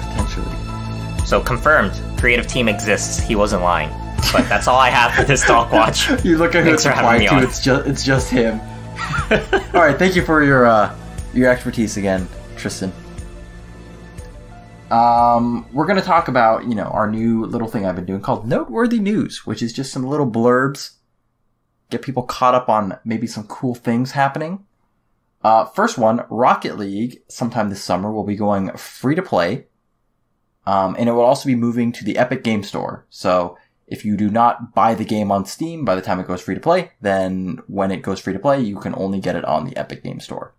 potentially. So confirmed, creative team exists. He wasn't lying. But that's all I have for this Doc Watch. You look at who it's applied to. It's just him. All right. Thank you for your expertise again, Tristan. We're going to talk about, our new little thing I've been doing called Noteworthy News, which is just some little blurbs. Get people caught up on maybe some cool things happening. First one, Rocket League, sometime this summer, will be going free to play. And it will also be moving to the Epic Game Store. So if you do not buy the game on Steam by the time it goes free to play, then when it goes free to play, you can only get it on the Epic Game Store.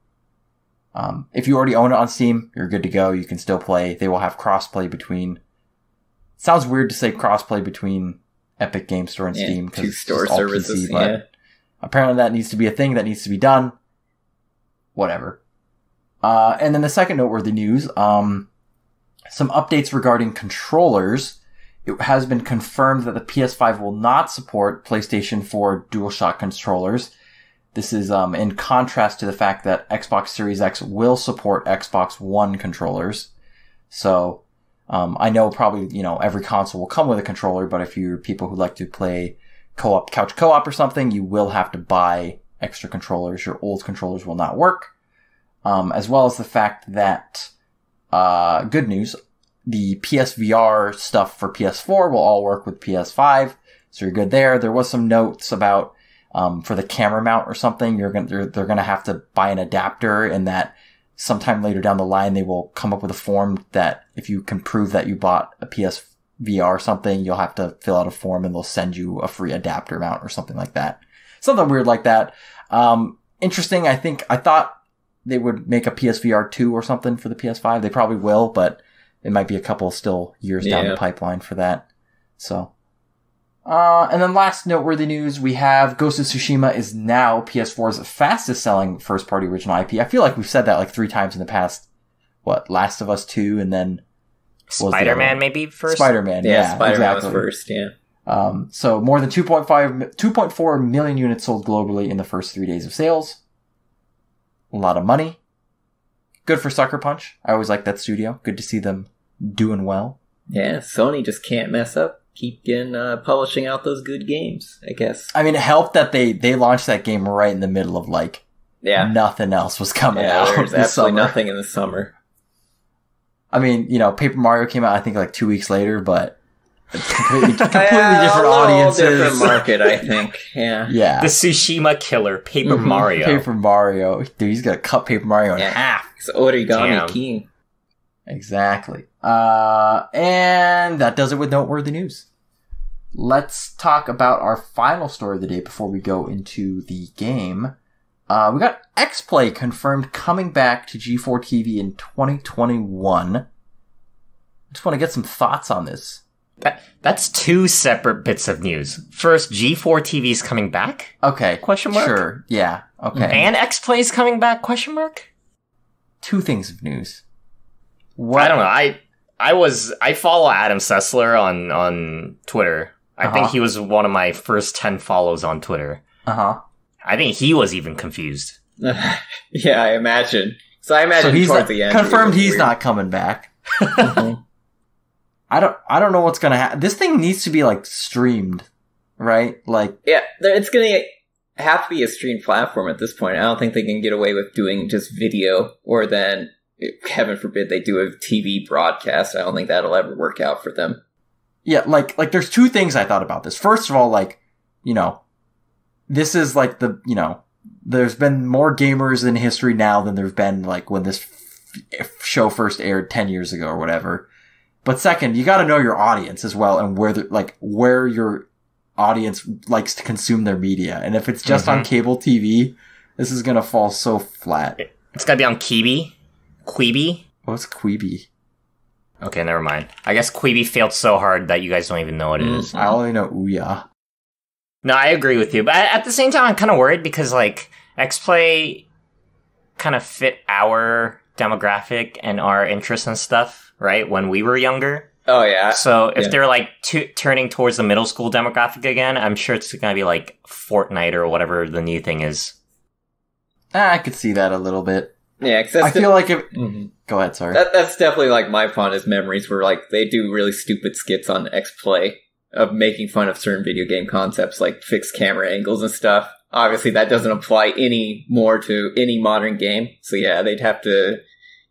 If you already own it on Steam, you're good to go. You can still play. They will have crossplay between. Sounds weird to say crossplay between Epic Game Store and Steam because it's store all services, PC, but apparently that needs to be a thing that needs to be done. Whatever. And then the second noteworthy news, some updates regarding controllers. It has been confirmed that the PS5 will not support PlayStation 4 DualShock controllers. This is in contrast to the fact that Xbox Series X will support Xbox One controllers. So I know probably, every console will come with a controller, but if you're people who like to play couch co-op or something, you will have to buy extra controllers. Your old controllers will not work. As well as the fact that, good news, the PSVR stuff for PS4 will all work with PS5. So you're good there. There was some notes about, for the camera mount or something, they're gonna have to buy an adapter, and that sometime later down the line, they will come up with a form that if you can prove that you bought a PSVR or something, you'll have to fill out a form and they'll send you a free adapter mount or something like that. Something weird like that. Interesting. I thought they would make a PSVR 2 or something for the PS5. They probably will, but it might be a couple still years down the pipeline for that. So, and then last noteworthy news, we have Ghost of Tsushima is now PS4's fastest selling first party original IP. I feel like we've said that like 3 times in the past. What, Last of Us 2 and then Spider-Man maybe first? Spider-Man, yeah, Spider-Man was first, yeah. So more than 2.4 million units sold globally in the first 3 days of sales. A lot of money. Good for Sucker Punch. I always like that studio. Good to see them doing well. Yeah, Sony just can't mess up. Keep getting, publishing out those good games, I guess. I mean, it helped that they launched that game right in the middle of, like, nothing else was coming out. There's absolutely nothing in the summer. I mean, you know, Paper Mario came out, I think, like 2 weeks later, but it's completely different audiences. Different market, I think. Yeah. Yeah. The Tsushima killer, Paper Mario. Paper Mario. Dude, he's gonna cut Paper Mario in half. It's Origami King. Exactly. And that does it with noteworthy news. Let's talk about our final story of the day before we go into the game. We got XPlay confirmed coming back to G4 TV in 2021. I just want to get some thoughts on this. That's 2 separate bits of news. First, G4 TV's coming back? Okay. Question mark? Sure. Yeah. Okay. And XPlay's coming back? Question mark? 2 things of news. What? I don't know. I follow Adam Sessler on Twitter. I think he was one of my first 10 follows on Twitter. I think he was even confused. Yeah, I imagine. So I imagine he's towards the end. Confirmed he's not coming back. I don't know what's gonna happen. This thing needs to be like streamed, right? Like, yeah, it's gonna have to be a streamed platform at this point. I don't think they can get away with doing just video, or then, heaven forbid, they do a TV broadcast. I don't think that'll ever work out for them. Yeah, like there's 2 things I thought about this. First of all, like, you know, this is like there's been more gamers in history now than there's been like when this show first aired 10 years ago or whatever. But second, you gotta know your audience as well and where your audience likes to consume their media. And if it's just on cable TV, this is gonna fall so flat. It's gotta be on Quibi? Quibi? What's Quibi? Okay, never mind. I guess Quibi failed so hard that you guys don't even know what it is. I only know Ouya. No, I agree with you. But at the same time, I'm kind of worried because, like, XPlay kind of fit our demographic and our interests and stuff, right? When we were younger. Oh, yeah. So if they're, like, turning towards the middle school demographic again, I'm sure it's going to be, like, Fortnite or whatever the new thing is. I could see that a little bit. Yeah, because I feel like if... Go ahead, sorry. That's definitely, like, my fondest memories where, like, they do really stupid skits on XPlay of making fun of certain video game concepts, like fixed camera angles and stuff. Obviously, that doesn't apply any more to any modern game. So yeah, they'd have to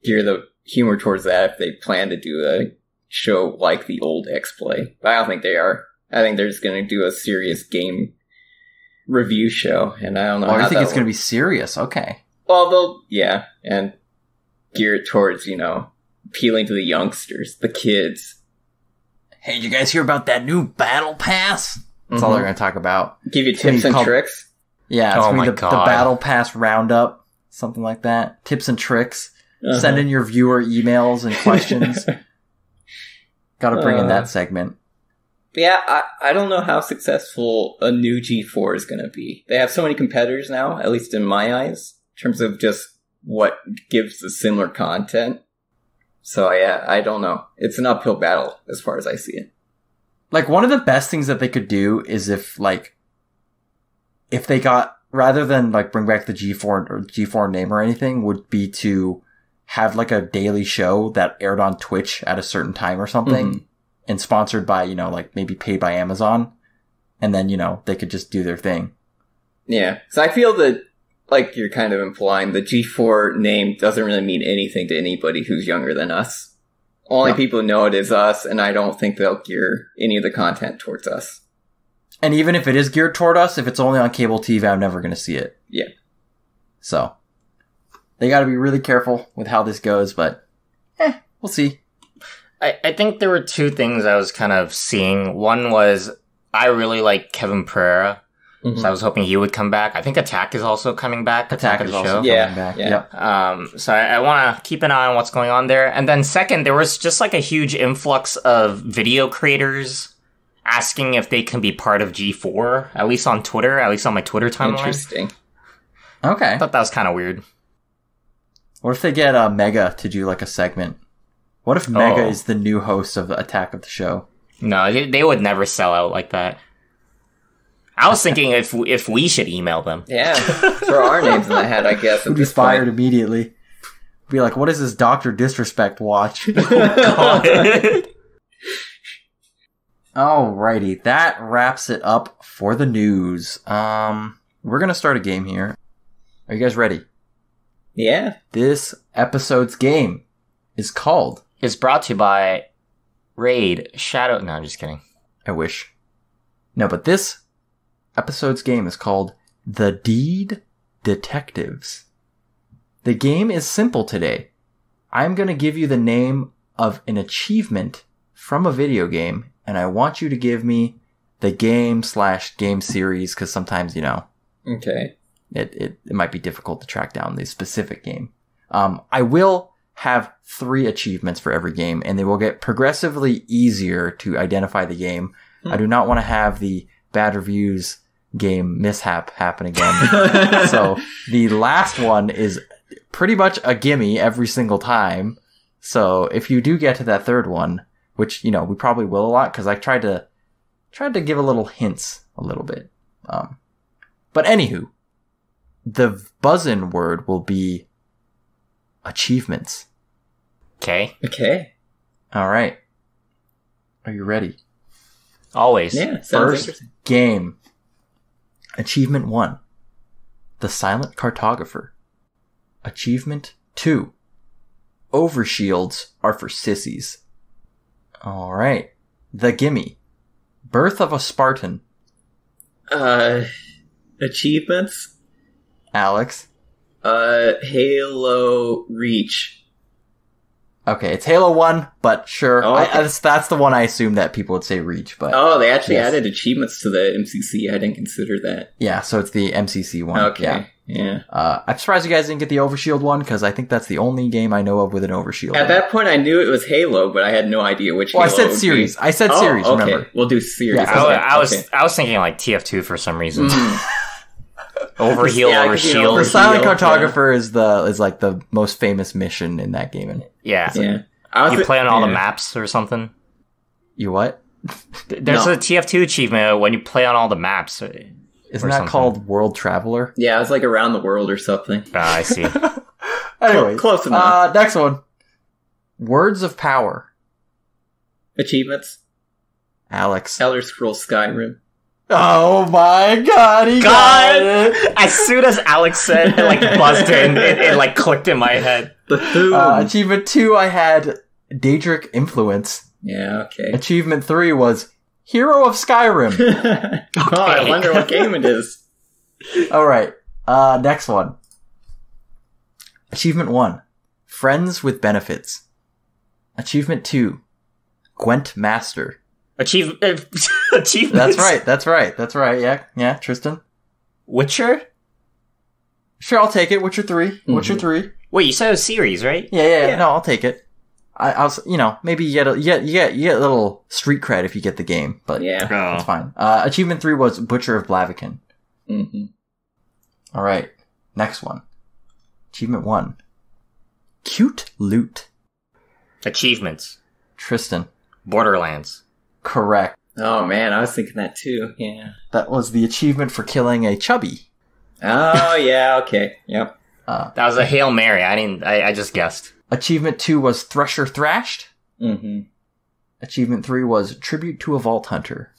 gear the humor towards that if they plan to do a show like the old XPlay. But I don't think they are. I think they're just going to do a serious game review show, and I don't know how I think it's going to be serious. Okay. Well, and gear it towards, appealing to the youngsters, the kids. Hey, did you guys hear about that new battle pass? That's all they're going to talk about. Give you tips and tricks? Yeah, it's going to be the battle pass roundup, something like that. Tips and tricks. Send in your viewer emails and questions. Got to bring in that segment. Yeah, I don't know how successful a new G4 is going to be. They have so many competitors now, at least in my eyes, in terms of just what gives the similar content. So yeah, I don't know. It's an uphill battle as far as I see it. Like, one of the best things that they could do is if they got, rather than like bring back the G4 name or anything, would be to have like a daily show that aired on Twitch at a certain time or something and sponsored by, like maybe paid by Amazon. And then, they could just do their thing. Yeah. So I feel that, like you're kind of implying, the G4 name doesn't really mean anything to anybody who's younger than us. Only people who know it is us, and I don't think they'll gear any of the content towards us. And even if it is geared toward us, if it's only on cable TV, I'm never going to see it. Yeah. So, they got to be really careful with how this goes, but we'll see. I think there were 2 things I was kind of seeing. One was, I really like Kevin Pereira. So I was hoping he would come back. I think Attack is also coming back. Attack of is the also show. coming back. Yeah. Yep. So I want to keep an eye on what's going on there. And then second, there was just like a huge influx of video creators asking if they can be part of G4, at least on Twitter, at least on my Twitter timeline. Interesting. Okay. I thought that was kind of weird. What if they get Mega to do like a segment? What if Mega is the new host of Attack of the Show? No, they would never sell out like that. I was thinking if we should email them. Yeah, throw our names in the hat, I guess. We'd be fired immediately. Be like, what is this Dr. Disrespect watch? Alrighty, that wraps it up for the news. We're gonna start a game here. Are you guys ready? Yeah. This episode's game is called... It's brought to you by Raid Shadow... No, I'm just kidding. I wish. No, but this episode's game is called The Deed Detectives. The game is simple today. I'm going to give you the name of an achievement from a video game, and I want you to give me the game/game series, because sometimes, Okay. it might be difficult to track down the specific game. I will have 3 achievements for every game, and they will get progressively easier to identify the game. I do not want to have the bad reviews game mishap happen again. So the last one is pretty much a gimme every single time. So if you do get to that third one, which, we probably will a lot, because I tried to give a little hints a little bit. But anywho, the buzz-in word will be achievements. Okay. Okay. All right. Are you ready? Always. Yeah, sounds First interesting. game. Achievement 1. The Silent Cartographer. Achievement 2. Overshields are for sissies. All right. The Gimme. Birth of a Spartan. Achievements? Alex. Halo Reach. Okay, it's Halo 1, but sure. Oh, okay. That's the one I assume that people would say Reach, but... Oh, they actually yes. added achievements to the MCC. I didn't consider that. Yeah, so it's the MCC one. Okay. Yeah. I'm surprised you guys didn't get the Overshield one, because I think that's the only game I know of with an Overshield. At that point, I knew it was Halo, but I had no idea which Well, Halo I said it would series. be. I said series, okay. remember? We'll do series. Yeah, Okay. I was thinking like TF2 for some reason. Overheal, Yeah, 'cause, overshield. The Overshield, Silent yeah. Cartographer is like the most famous mission in that game. And Yeah. Yeah. You play on all the maps or something? you what? There's No. a TF2 achievement when you play on all the maps. Isn't or that something. called World Traveler? Yeah, it's like around the world or something. I see. Anyway, Close enough. Next one. Words of Power. Achievements? Alex. Elder Scrolls Skyrim. Oh my god, he got it! As soon as Alex said it, like buzzed in, it like clicked in my head. Achievement 2, I had Daedric Influence. Yeah, okay. Achievement 3 was Hero of Skyrim. Oh, I wonder what game it is. Alright, next one. Achievement 1, Friends with Benefits. Achievement 2, Gwent Master. Achievement. That's right. Yeah, Tristan. Witcher? Sure, I'll take it. Witcher 3. Witcher 3. Wait, you said it was series, right? Yeah. No, I'll take it. I'll maybe you get a little street cred if you get the game, but Yeah. that's fine. Achievement 3 was Butcher of Blaviken. Mm-hmm. All right, next one. Achievement 1, Cute Loot. Achievements. Tristan. Borderlands. Correct. Oh, man, I was thinking that too. Yeah. That was the achievement for killing a chubby. Oh, yeah, okay. Yep. That was a Hail Mary. I just guessed. Achievement 2 was Thresher Thrashed. Mm-hmm. Achievement 3 was Tribute to a Vault Hunter.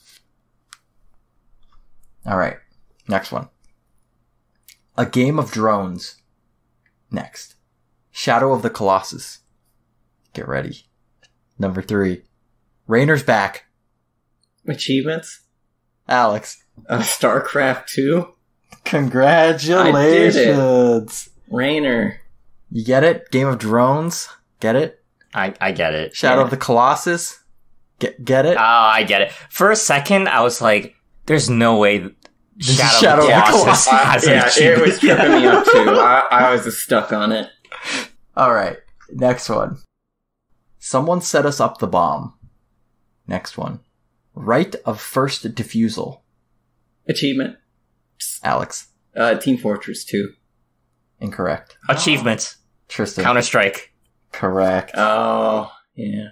Alright, next one. A Game of Drones. Next. Shadow of the Colossus. Get ready. Number 3. Rainer's Back. Achievements? Alex. StarCraft 2? Congratulations. Rainer. You get it? Game of Drones. Get it? I get it. Shadow of the Colossus. Get it? Oh, I get it. For a second, I was like, there's no way Shadow of the Colossus has an Yeah, it achievement. was tripping me up too. I was just stuck on it. Alright, next one. Someone set us up the bomb. Next one. Right of first defusal. Achievement. Alex. Team Fortress 2. Incorrect. Achievements. Tristan. Counter-Strike. Correct. Oh, yeah.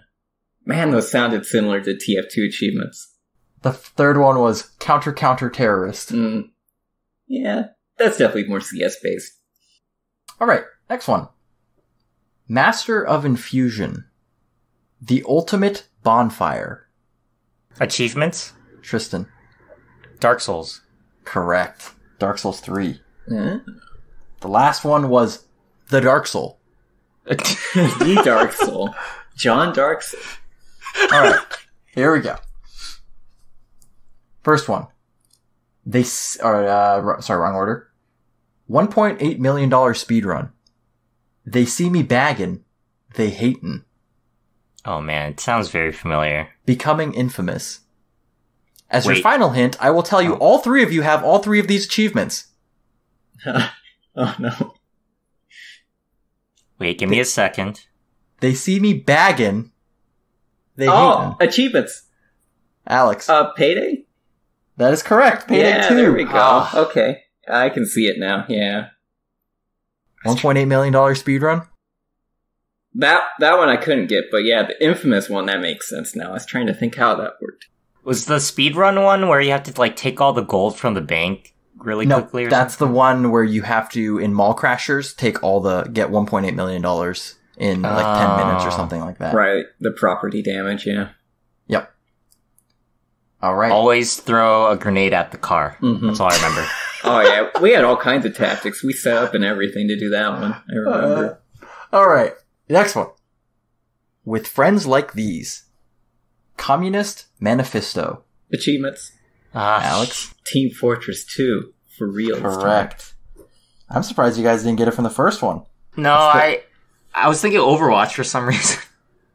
Man, those sounded similar to TF2 achievements. The third one was counter terrorist. Yeah, that's definitely more CS-based. Alright, next one. Master of Infusion. The ultimate bonfire. Achievements. Tristan. Dark Souls. Correct. Dark Souls 3. Huh? The last one was The Dark Soul. The Dark Soul. John Dark Soul. Alright, here we go. First one. Wrong order. $1.8 million speedrun. They see me baggin'. They hatin'. Oh man, it sounds very familiar. Becoming infamous. As your Wait. final hint, I will tell you all three of you have all three of these achievements. Oh, no. Wait, give me a second. They see me baggin'. They hatin'. Achievements. Alex. Payday? That is correct. Payday Yeah, 2. there we go. Ah. Okay. I can see it now, yeah. $1.8 million speedrun? That one I couldn't get, but yeah, the infamous one, that makes sense now. I was trying to think how that worked. Was the speedrun one where you have to like take all the gold from the bank really No, quickly? Or that's the one where you have to, in Mall Crashers, get $1.8 million in like 10 minutes or something like that. Right, the property damage, yeah. Yep. All right. Always throw a grenade at the car. Mhm. That's all I remember. Oh yeah, we had all kinds of tactics. We set up and everything to do that one. I remember. All right. Next one. With friends like these. Communist Manifesto. Achievements. Alex? Team Fortress 2. For real. this time. Correct. I'm surprised you guys didn't get it from the first one. No, I was thinking Overwatch for some reason.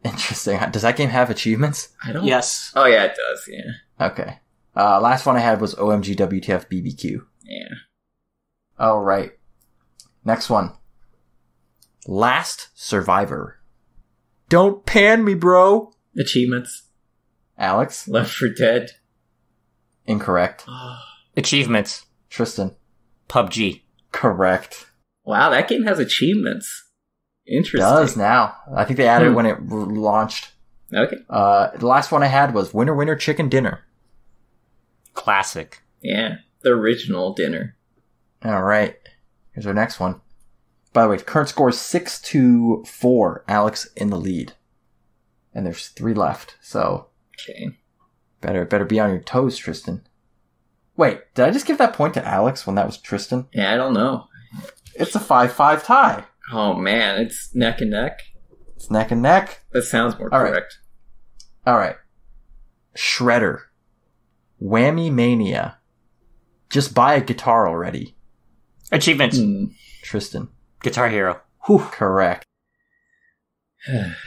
Interesting. Does that game have achievements? I don't. Yes. Oh yeah, it does. Yeah. Okay. Last one I had was OMG WTF BBQ. Yeah. All right. Next one. Last Survivor. Don't pan me, bro. Achievements. Alex? Left 4 Dead. Incorrect. Achievements. Tristan? PUBG. Correct. Wow, that game has achievements. Interesting. Does now. I think they added it when it launched. Okay. The last one I had was Winner Winner Chicken Dinner. Classic. Yeah. The original dinner. All right. Here's our next one. By the way, current score is 6-4. Alex in the lead. And there's 3 left. So Okay. better be on your toes, Tristan. Wait, did I just give that point to Alex when that was Tristan? Yeah, I don't know. It's a 5-5 tie. Oh man, it's neck and neck. It's neck and neck. That sounds more All right. correct. All right. Shredder. Whammy Mania. Just buy a guitar already. Achievements. Tristan. Guitar Hero. Correct.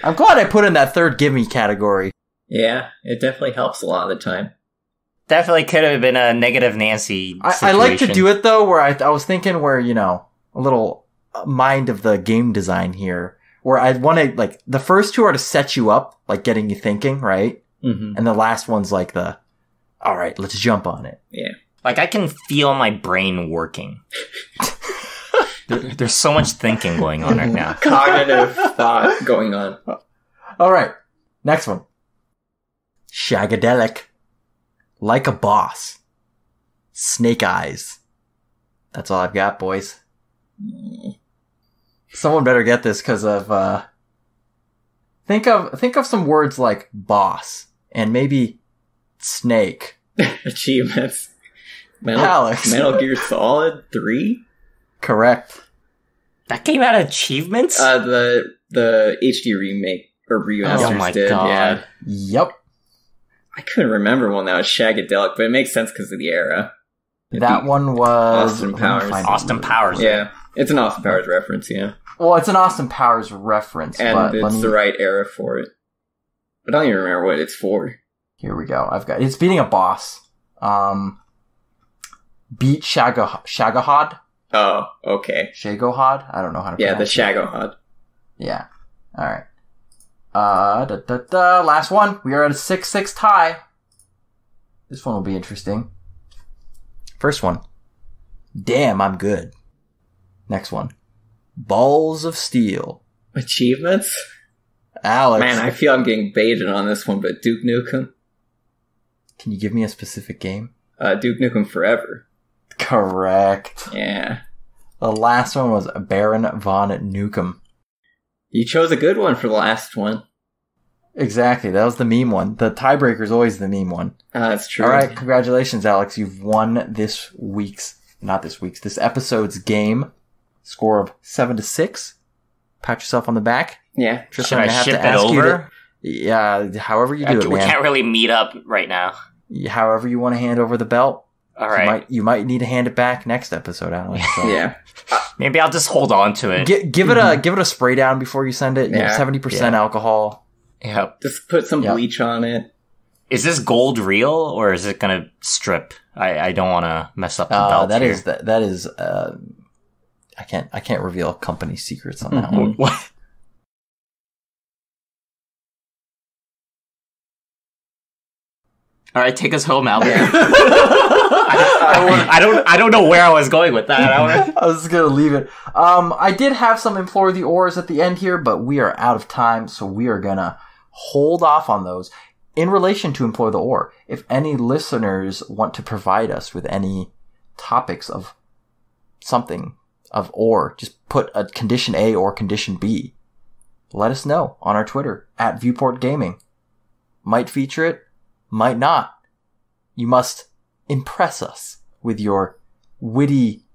I'm glad I put in that third gimme category. Yeah, it definitely helps a lot of the time. Definitely could have been a negative Nancy I like to do it though, where I was thinking where, a little mind of the game design here, where I want to, like, the first 2 are to set you up, like getting you thinking, right? Mm-hmm. And the last one's like all right, let's jump on it. Yeah. Like, I can feel my brain working. There's so much thinking going on right now. Cognitive thought going on. All right, next one. Shagadelic. Like a boss. Snake eyes. That's all I've got, boys. Someone better get this because of, think of some words like boss and maybe snake. Achievements. Alex. Metal Gear Solid 3? Correct. That came out of achievements? The HD remake or remasters Oh my did. God. Yeah. Yep. I couldn't remember one that was Shagadelic, but it makes sense because of the era. That one was Austin Powers. Austin Powers. Yeah, it's an Austin Powers reference. Yeah, Well, it's an Austin Powers reference, and but it's the right era for it. I don't even remember what it's for. Here we go. It's beating a boss. beat Shagahod. Oh, okay. Shagohod? I don't know how to pronounce it. Yeah, the Shagohod. Yeah. Alright. Last one. We are at a 6-6 tie. This one will be interesting. First one. Damn, I'm good. Next one. Balls of Steel. Achievements? Alex. Man, I feel I'm getting baited on this one, but Duke Nukem? Can you give me a specific game? Duke Nukem Forever. Correct. Yeah. The last one was Baron von Nukem. You chose a good one for the last one. Exactly. That was the meme one. The tiebreaker is always the meme one. That's true. All right. Congratulations, Alex. You've won this episode's game. Score of 7-6. Pat yourself on the back. Yeah. Should I ship it over? Yeah, however you do it, man. We can't really meet up right now. However you want to hand over the belt. All right. You might need to hand it back next episode, Alex. So. Yeah. Maybe I'll just hold on to it. Give it a spray down before you send it. Yeah. 70% alcohol. Yep. Just put some bleach on it. Is this gold real or is it gonna strip? I don't want to mess up the belt. That is. I can't reveal company secrets on that one. What? All right, take us home, Albert. I don't know where I was going with that. I was just gonna leave it. I did have some Implore the Ores at the end here, but we are out of time, so we are gonna hold off on those. In relation to Implore the Ore, if any listeners want to provide us with any topics of something of ore, just put a condition A or condition B. Let us know on our Twitter at Viewport Gaming. Might feature it, might not. You must impress us with your witty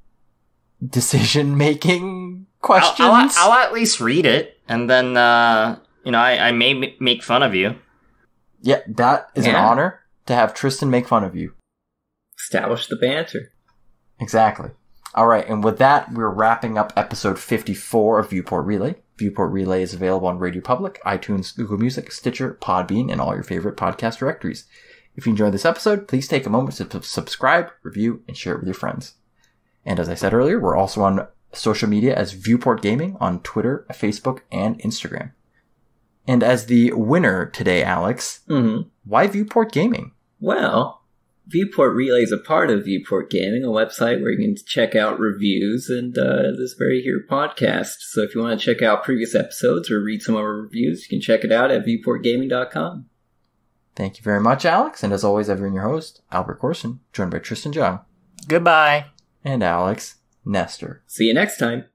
decision-making questions. I'll at least read it, and then, I may make fun of you. Yeah, that is an honor to have Tristan make fun of you. Establish the banter. Exactly. All right, and with that, we're wrapping up episode 54 of Viewport Relay. Viewport Relay is available on Radio Public, iTunes, Google Music, Stitcher, Podbean, and all your favorite podcast directories. If you enjoyed this episode, please take a moment to subscribe, review, and share it with your friends. And as I said earlier, we're also on social media as Viewport Gaming on Twitter, Facebook, and Instagram. And as the winner today, Alex, why Viewport Gaming? Well, Viewport Relay is a part of Viewport Gaming, a website where you can check out reviews and this very here podcast. So if you want to check out previous episodes or read some of our reviews, you can check it out at viewportgaming.com. Thank you very much, Alex. And as always, I've been your host, Albert Corson, joined by Tristan Jung. Goodbye. And Alex Nestor. See you next time.